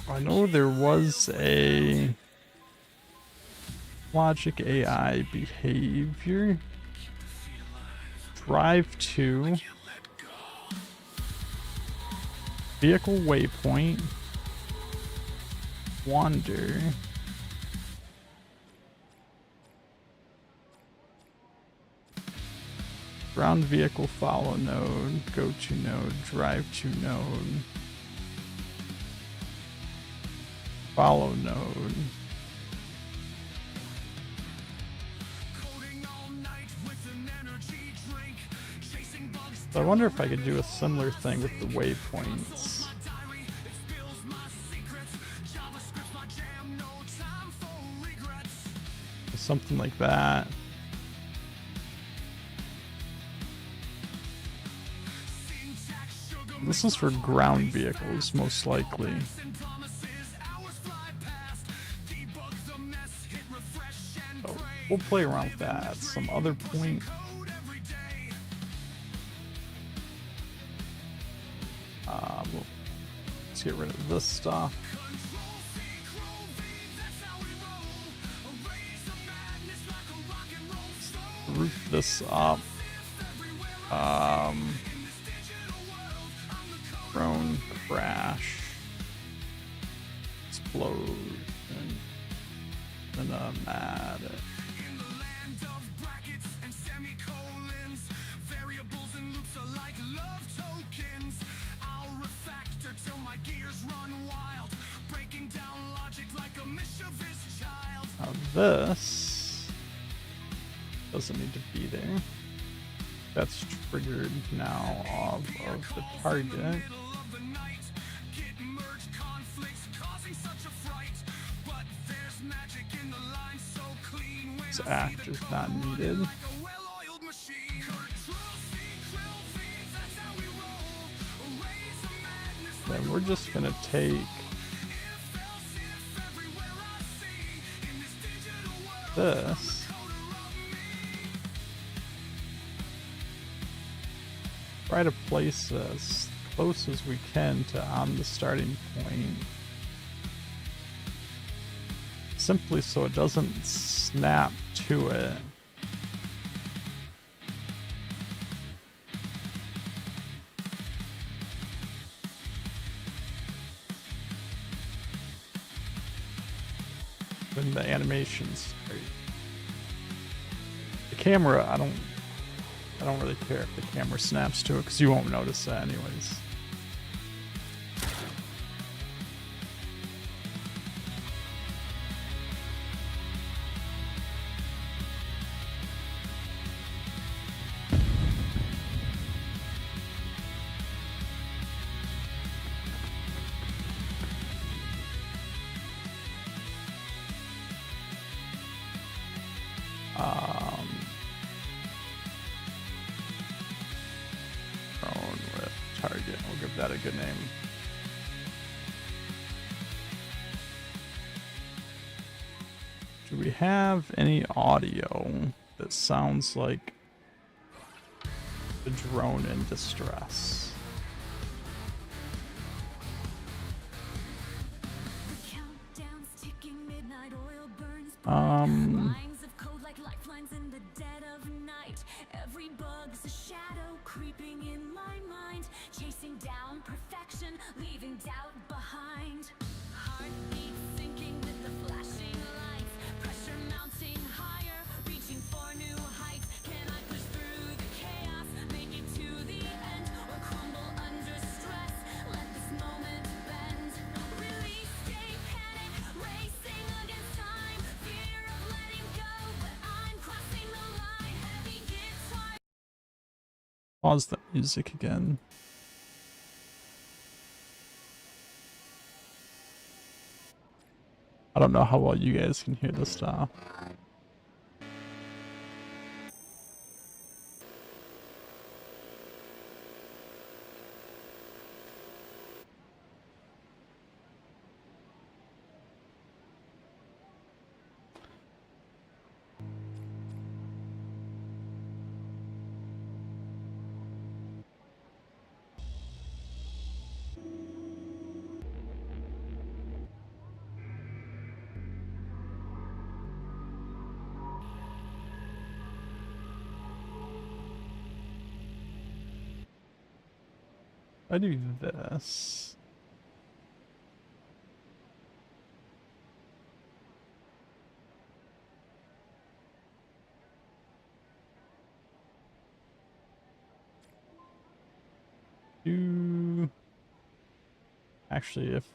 I know there was a logic AI behavior. Drive to vehicle waypoint. Wander. Ground vehicle follow node. Go to node. Drive to node. Follow node. So I wonder if I could do a similar thing with the waypoints. Something like that. This is for ground vehicles, most likely. So we'll play around with that at some other point. Let's get rid of this stuff. Roof this up. Drone crash. Explode. And mad. Now this doesn't need to be there. That's triggered now off of the target. This act is not needed. Then we're just gonna take this. Try to place as close as we can to on the starting point. Simply so it doesn't snap to it. When the animations, the camera, I don't really care if the camera snaps to it because you won't notice that anyways. we'll give that a good name. Do we have any audio that sounds like the drone in distress? Lines of code like lifelines in the dead of night. Every bug's a shadow creeping in my mind, chasing down perfection, leaving doubt behind. Heartbeat sinking with the flashing lights, pressure mounting higher, reaching for new heights. Can I push through the chaos, make it to the end, or crumble under stress? Let this moment bend. Release, stay panic, racing against time. Fear of letting go, but I'm crossing the line. Heavy guitar. Pause the music again. I don't know how well you guys can hear this stuff. I do this. Actually, if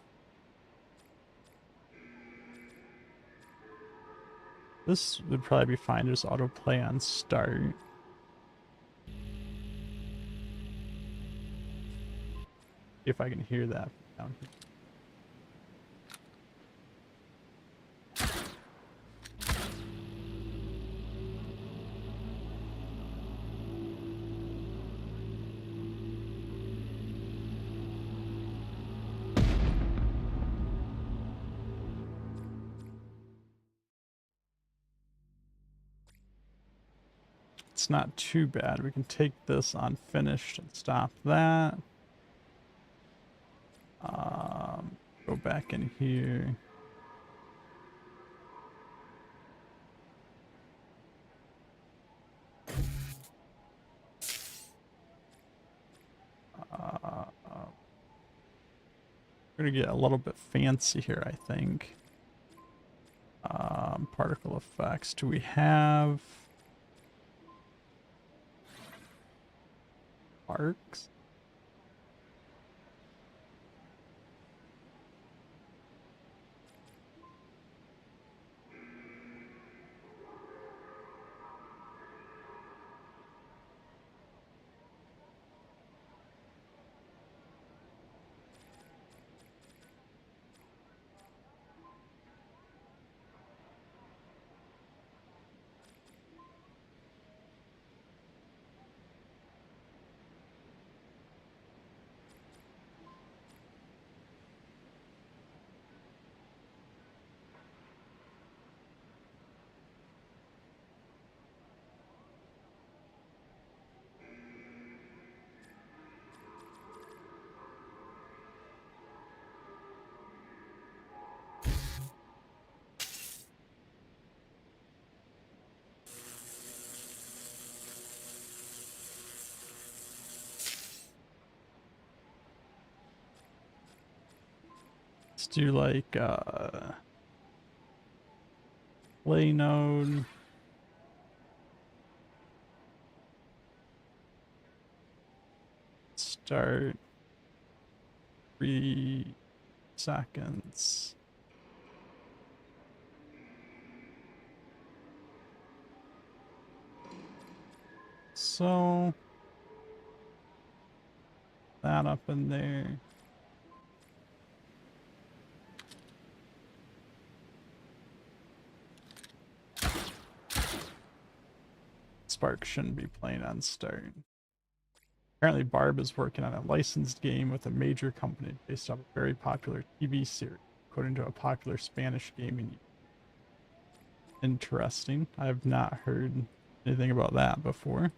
this would probably be fine, just autoplay on start. If I can hear that down here. It's not too bad. We can take this on finished and stop that. Go back in here. We're gonna get a little bit fancy here, I think. Particle effects. Do we have arcs? Let's do like play node. Start 3 seconds. So that up in there. Spark shouldn't be playing on start. Apparently, Barb is working on a licensed game with a major company based off a very popular TV series, according to a popular Spanish gaming. Interesting. I have not heard anything about that before.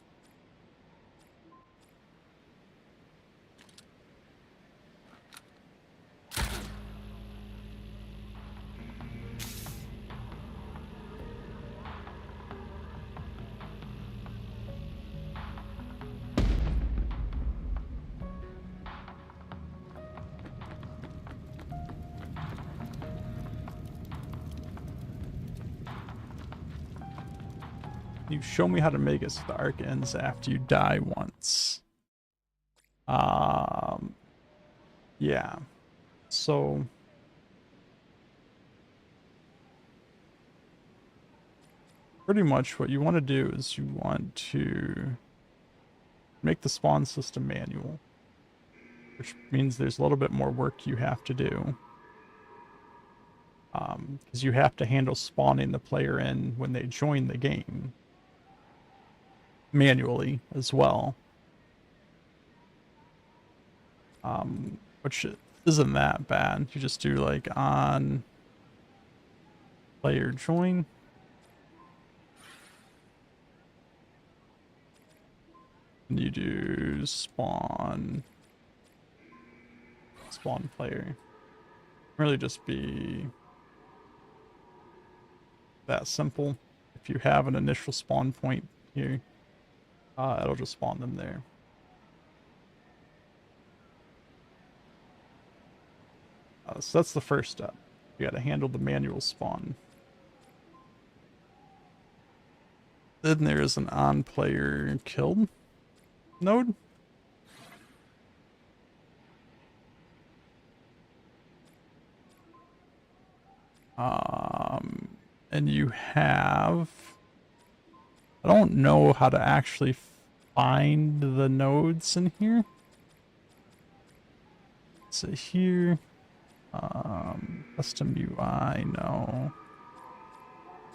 You show me how to make it so the arc ends after you die once. Yeah. So pretty much what you want to do is you want to make the spawn system manual, which means there's a little bit more work you have to do. Because you have to handle spawning the player in when they join the game manually as well. Which isn't that bad. You just do like on player join. And you do spawn player. Really just be that simple. If you have an initial spawn point here, it'll just spawn them there. So that's the first step. You got to handle the manual spawn. Then there is an on player killed node. And you have, I don't know how to actually find the nodes in here. So here, custom UI, no.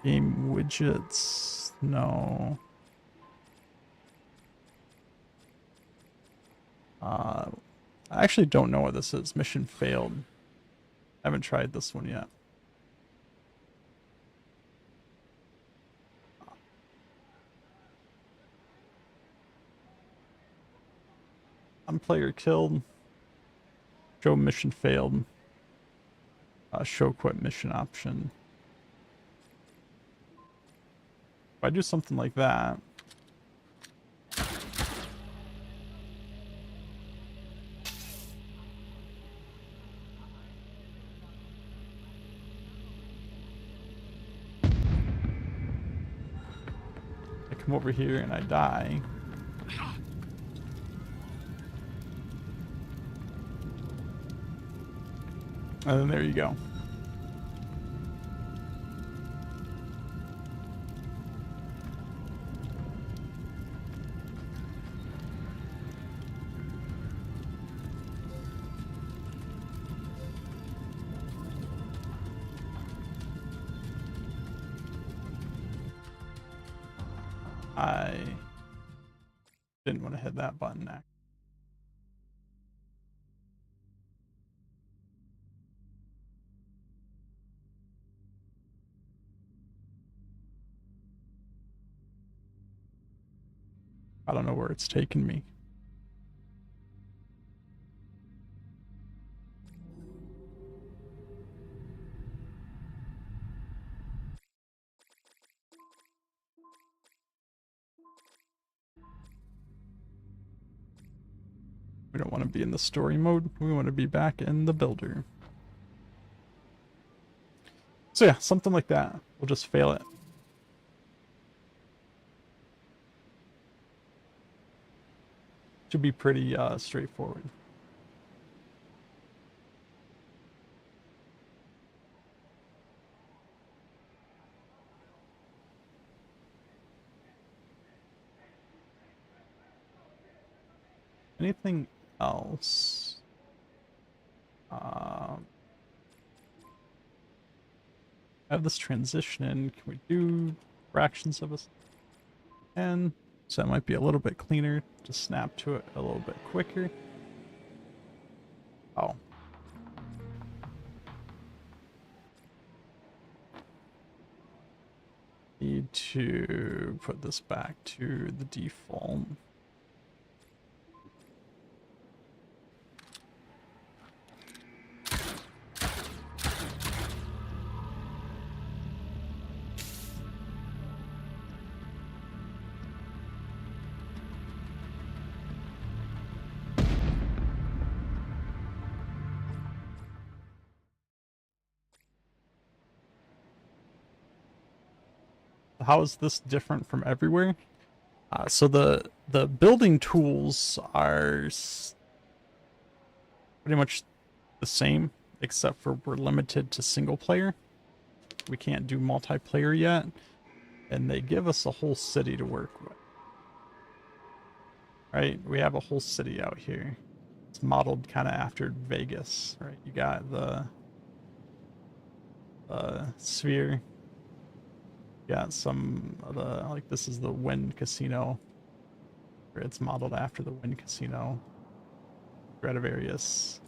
Game widgets, no. I actually don't know what this is. Mission failed. I haven't tried this one yet. Player killed. Show mission failed. Show quit mission option. If I do something like that, I come over here and I die. And then there you go. I didn't want to hit that button next. I don't know where it's taken me. We don't want to be in the story mode. We want to be back in the builder. So yeah, something like that. We'll just fail it. Should be pretty straightforward. Anything else? I have this transition in. Can we do fractions of a second? So that might be a little bit cleaner to snap to it a little bit quicker. Oh. Need to put this back to the default. How is this different from everywhere? So the building tools are pretty much the same, except for we're limited to single player. We can't do multiplayer yet, and they give us a whole city to work with. Right? We have a whole city out here. It's modeled kind of after Vegas, right? You got the sphere. Got some of the, like, this is the Wind Casino. Where it's modeled after the Wind Casino. Stradivarius,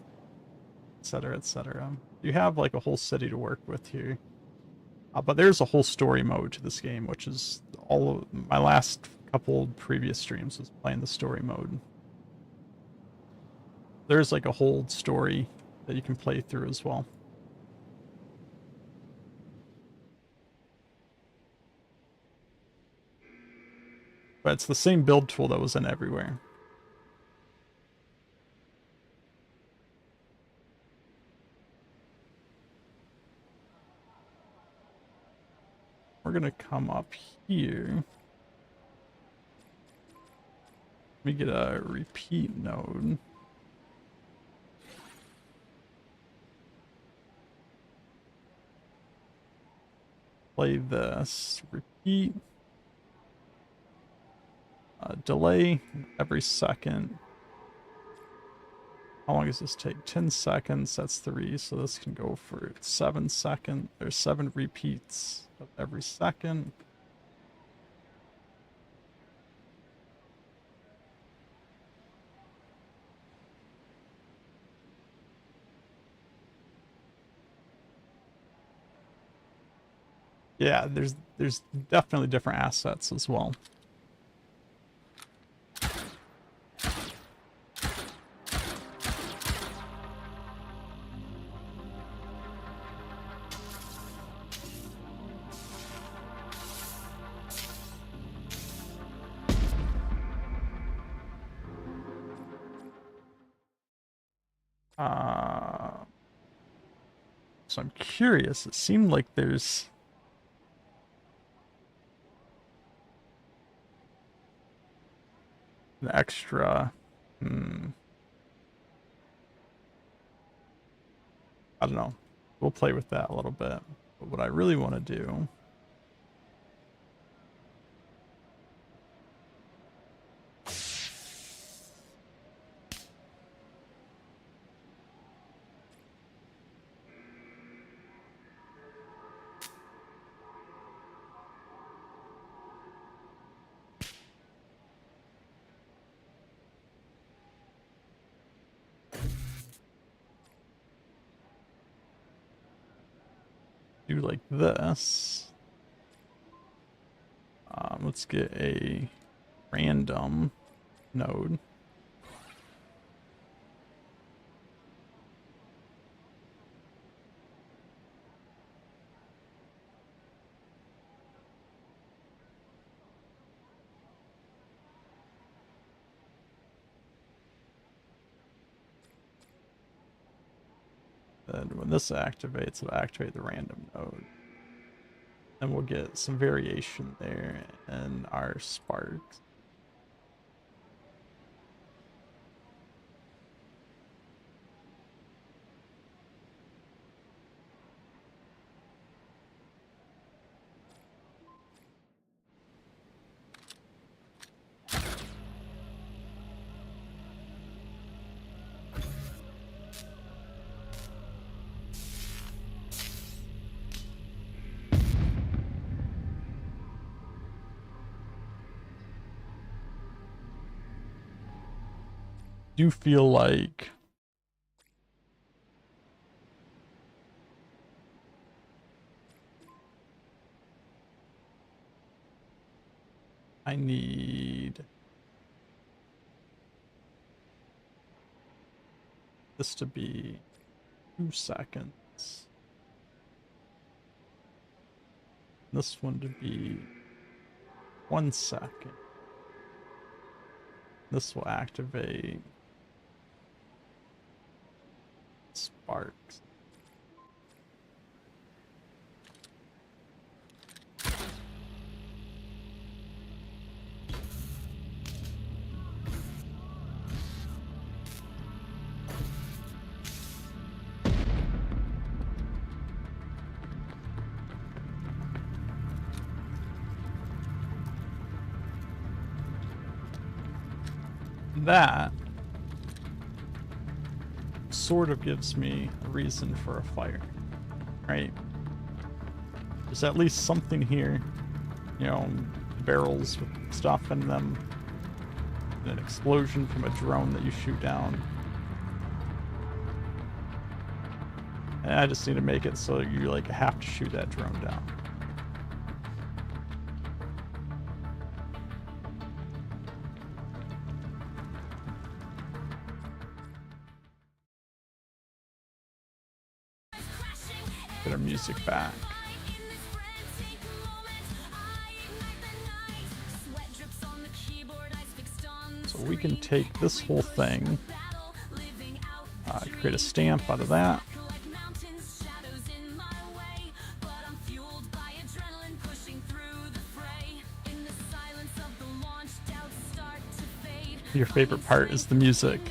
etc., etc. You have like a whole city to work with here. But there's a whole story mode to this game, which is all of my last couple previous streams was playing the story mode. There's like a whole story that you can play through as well. But it's the same build tool that was in everywhere. We're gonna come up here. Let me get a repeat node. Play this. Repeat. Delay every second. How long does this take? 10 seconds. That's 3. So this can go for 7 seconds. There's 7 repeats of every second. Yeah, there's definitely different assets as well. So I'm curious. It seemed like there's an extra. I don't know. We'll play with that a little bit. But what I really want to do do like this. Let's get a random node. Then when this activates, it'll activate the random node. And we'll get some variation there in our sparks. do feel like I need this to be 2 seconds. This one to be 1 second. This will activate sparks. That sort of gives me a reason for a fire, right? There's at least something here, you know, barrels with stuff in them, an explosion from a drone that you shoot down. And I just need to make it so you like have to shoot that drone down. Get our music back. So we can take this whole thing, create a stamp out of that. Your favorite part is the music.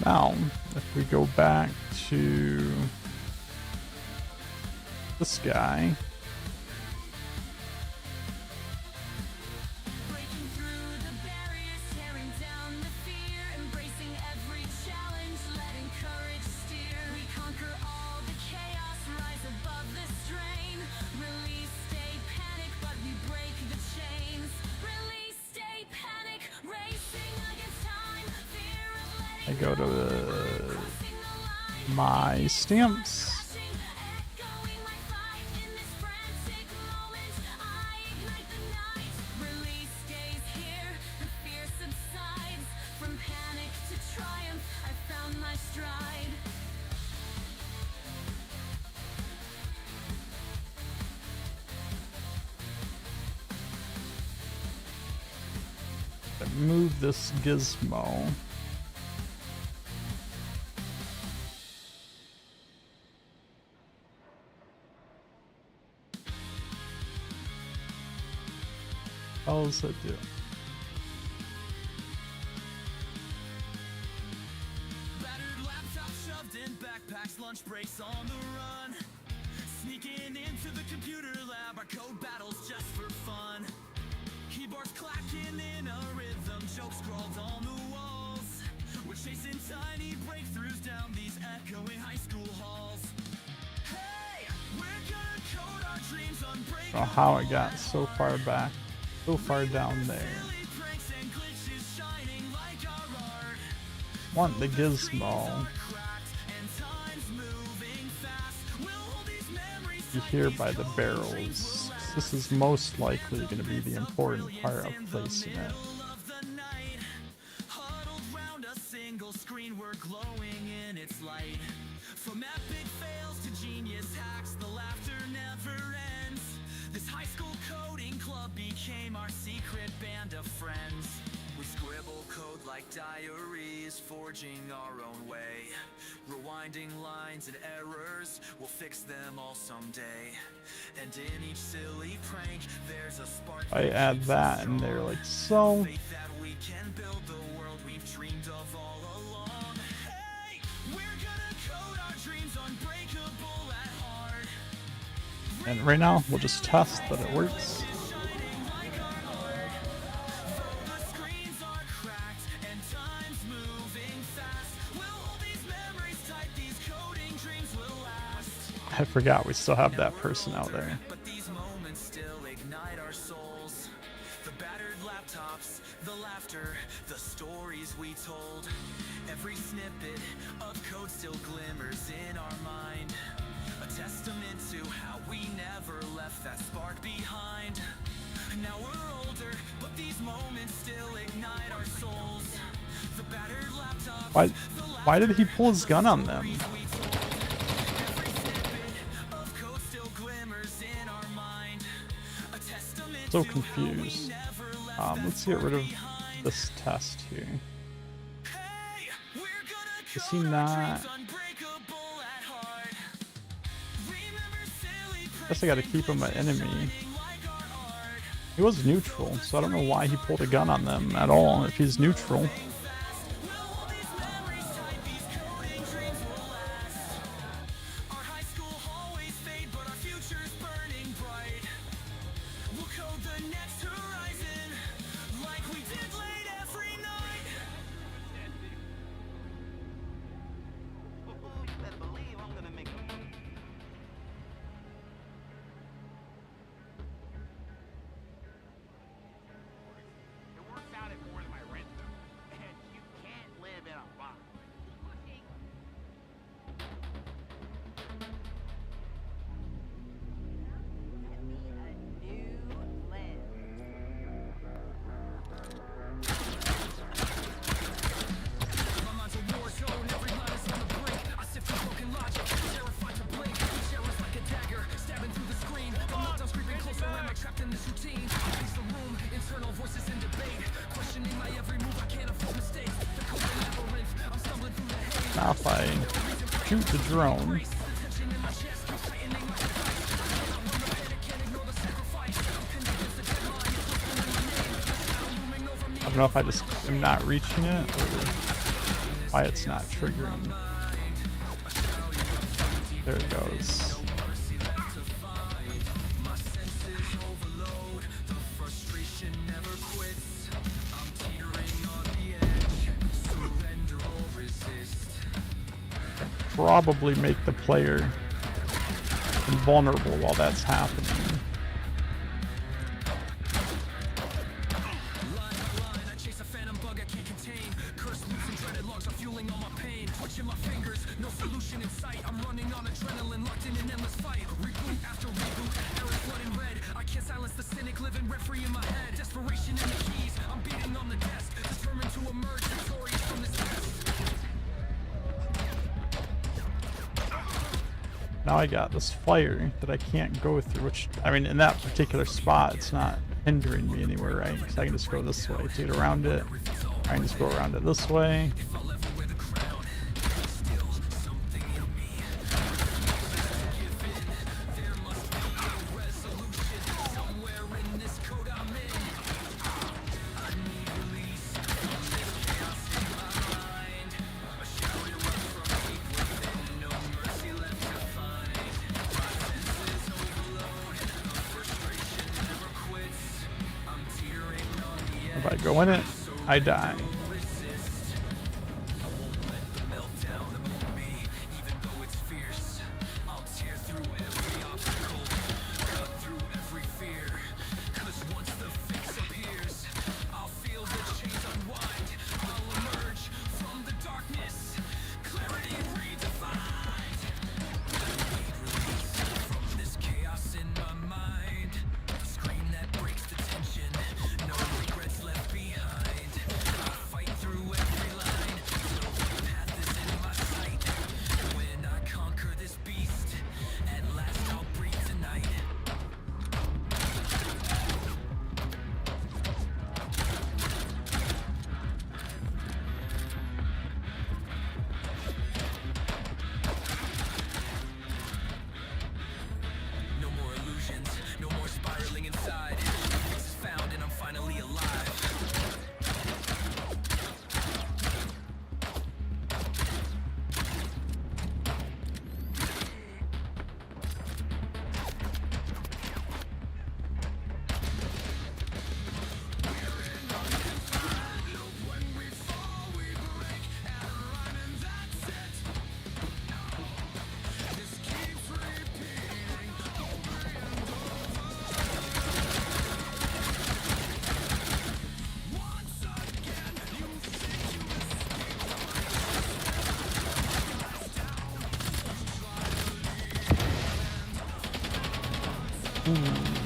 Now, if we go back to this guy, I go to my stamps. Move this gizmo. How does that do? Battered laptop shoved in backpacks, lunch breaks on the run. Sneaking into the computer lab, our code battles just for fun. Keyboards clacking in a rhythm, jokes scrawled on the walls. We're chasing tiny breakthroughs down these echoing high school halls. Hey, we're gonna code our dreams unbreakable. Oh, how it got so far back, so far down there. Want the gizmo. You hear by the barrels. This is most likely going to be the important part of placing it. From epic fails to genius hacks, the laughter never ends. This high school coding club became our secret band of friends. We scribble code like diaries, forging our own way. Rewinding lines and errors, we'll fix them all someday. And in each silly prank, there's a spark. I add that in there like so. Faith that we can build the world we've dreamed of all along. Hey, we're gonna And right now, we'll just test that it works. I forgot we still have that person out there. But these moments still ignite our souls. The battered laptops, the laughter, the stories we told. Every snippet of code still glimmers in our mind. A testament to how we never left that spark behind. Now we're older, but these moments still ignite our souls. The battered laptops. Why did he pull his gun on them? So confused. Let's get rid of this test here. Is he not? Guess I gotta keep him an enemy. He was neutral, so I don't know why he pulled a gun on them at all if he's neutral. Now if I shoot the drone, I don't know if I just am not reaching it or why it's not triggering. There it goes. Probably make the player invulnerable while that's happening. Now I got this fire that I can't go through, which, I mean, in that particular spot, it's not hindering me anywhere, right? Because I can just go this way to get around it. I can just go around it this way. If I go in it, I die.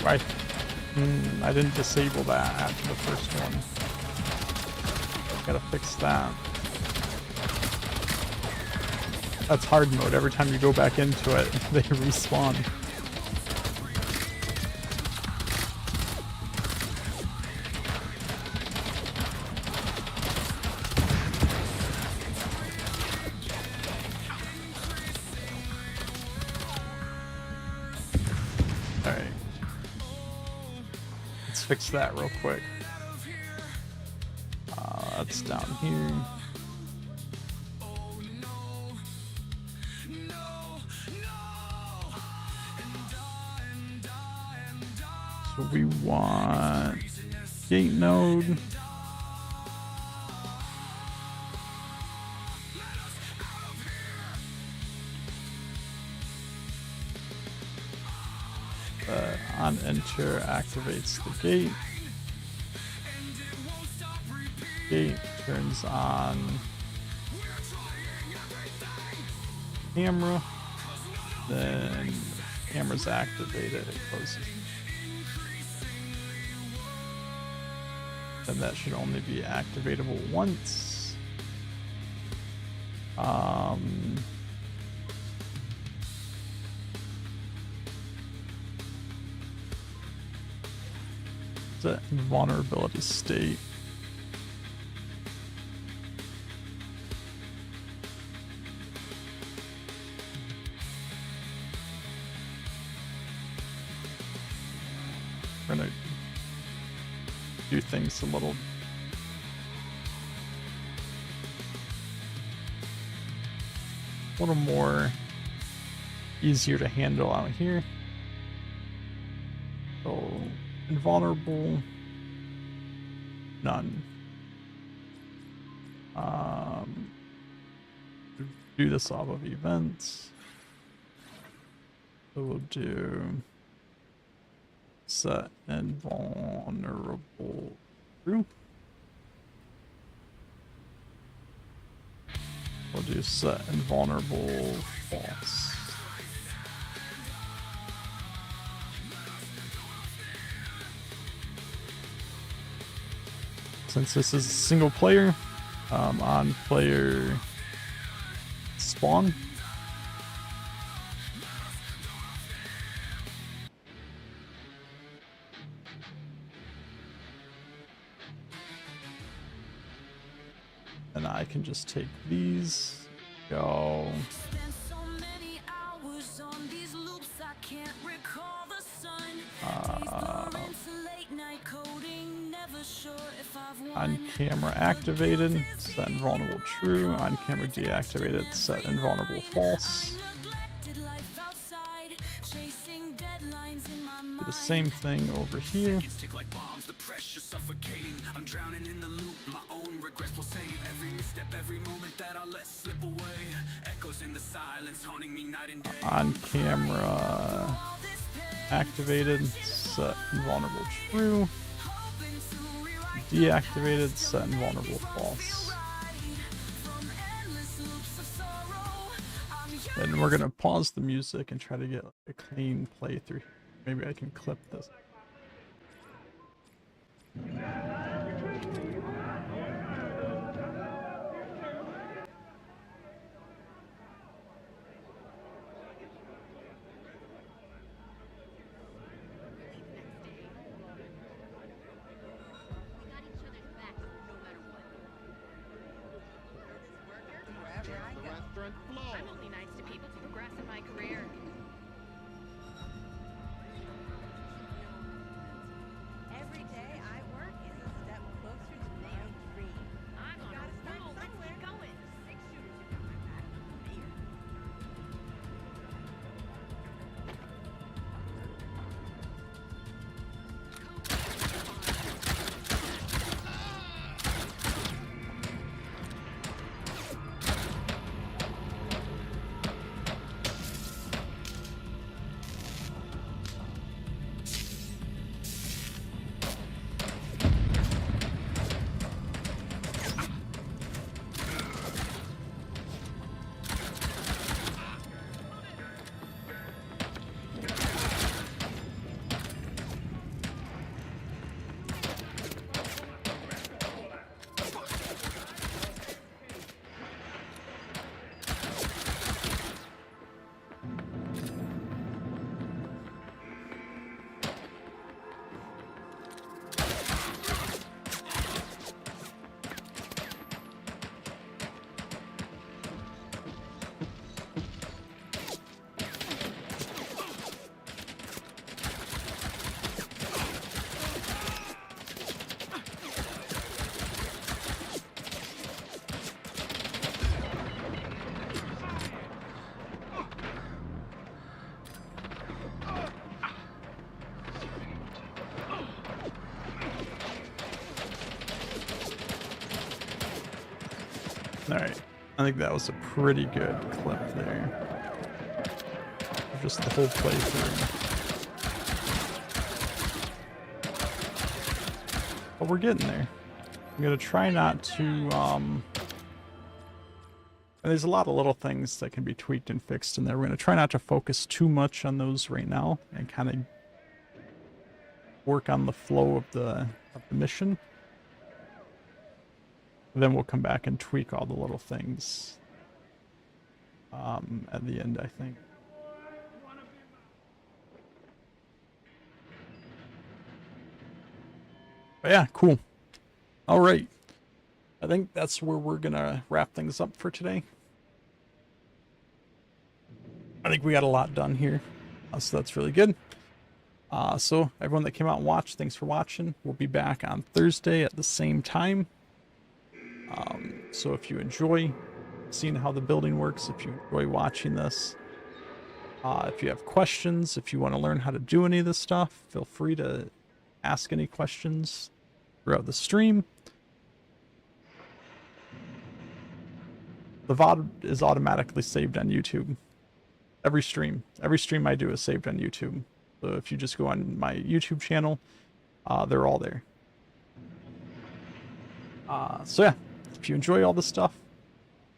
I didn't disable that after the first one. Gotta fix that. That's hard mode. Every time you go back into it, they respawn. Alright. Let's fix that real quick. That's down here. So we want gate node. On enter activates the gate. Gate turns on camera. Then camera's activated, it closes. Then that should only be activatable once. Set vulnerability state. We're gonna do things a little more easier to handle out here. So invulnerable, none. Do this off of events. So we'll do set invulnerable true. We'll do set invulnerable false. Since this is single player, on player spawn. And I can just take these, go. On camera activated, set invulnerable true. On camera deactivated, set invulnerable false. Do the same thing over here. On camera activated, set invulnerable true. Deactivated, set invulnerable false. Then we're gonna pause the music and try to get a clean playthrough. Maybe I can clip this. I'm only nice to people to progress in my career. Every day I work is a step closer to my dream. I'm on a roll. Let's keep going. 6 shooters have got my back. Here. Alright, I think that was a pretty good clip there. Just the whole playthrough. But we're getting there. I'm gonna try not to, and there's a lot of little things that can be tweaked and fixed in there. We're gonna try not to focus too much on those right now and kind of work on the flow of the mission. Then we'll come back and tweak all the little things at the end, I think. But yeah, cool. All right. I think that's where we're going to wrap things up for today. I think we got a lot done here, so that's really good. So everyone that came out and watched, thanks for watching. We'll be back on Thursday at the same time. So if you enjoy seeing how the building works, if you enjoy watching this, if you have questions, if you want to learn how to do any of this stuff, feel free to ask any questions throughout the stream. The VOD is automatically saved on YouTube. Every stream I do is saved on YouTube. So if you just go on my YouTube channel, they're all there. So yeah, if you enjoy all this stuff,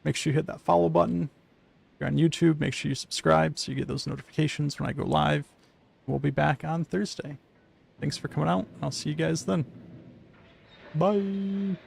make sure you hit that follow button. If you're on YouTube, make sure you subscribe so you get those notifications when I go live. We'll be back on Thursday. Thanks for coming out. I'll see you guys then. Bye.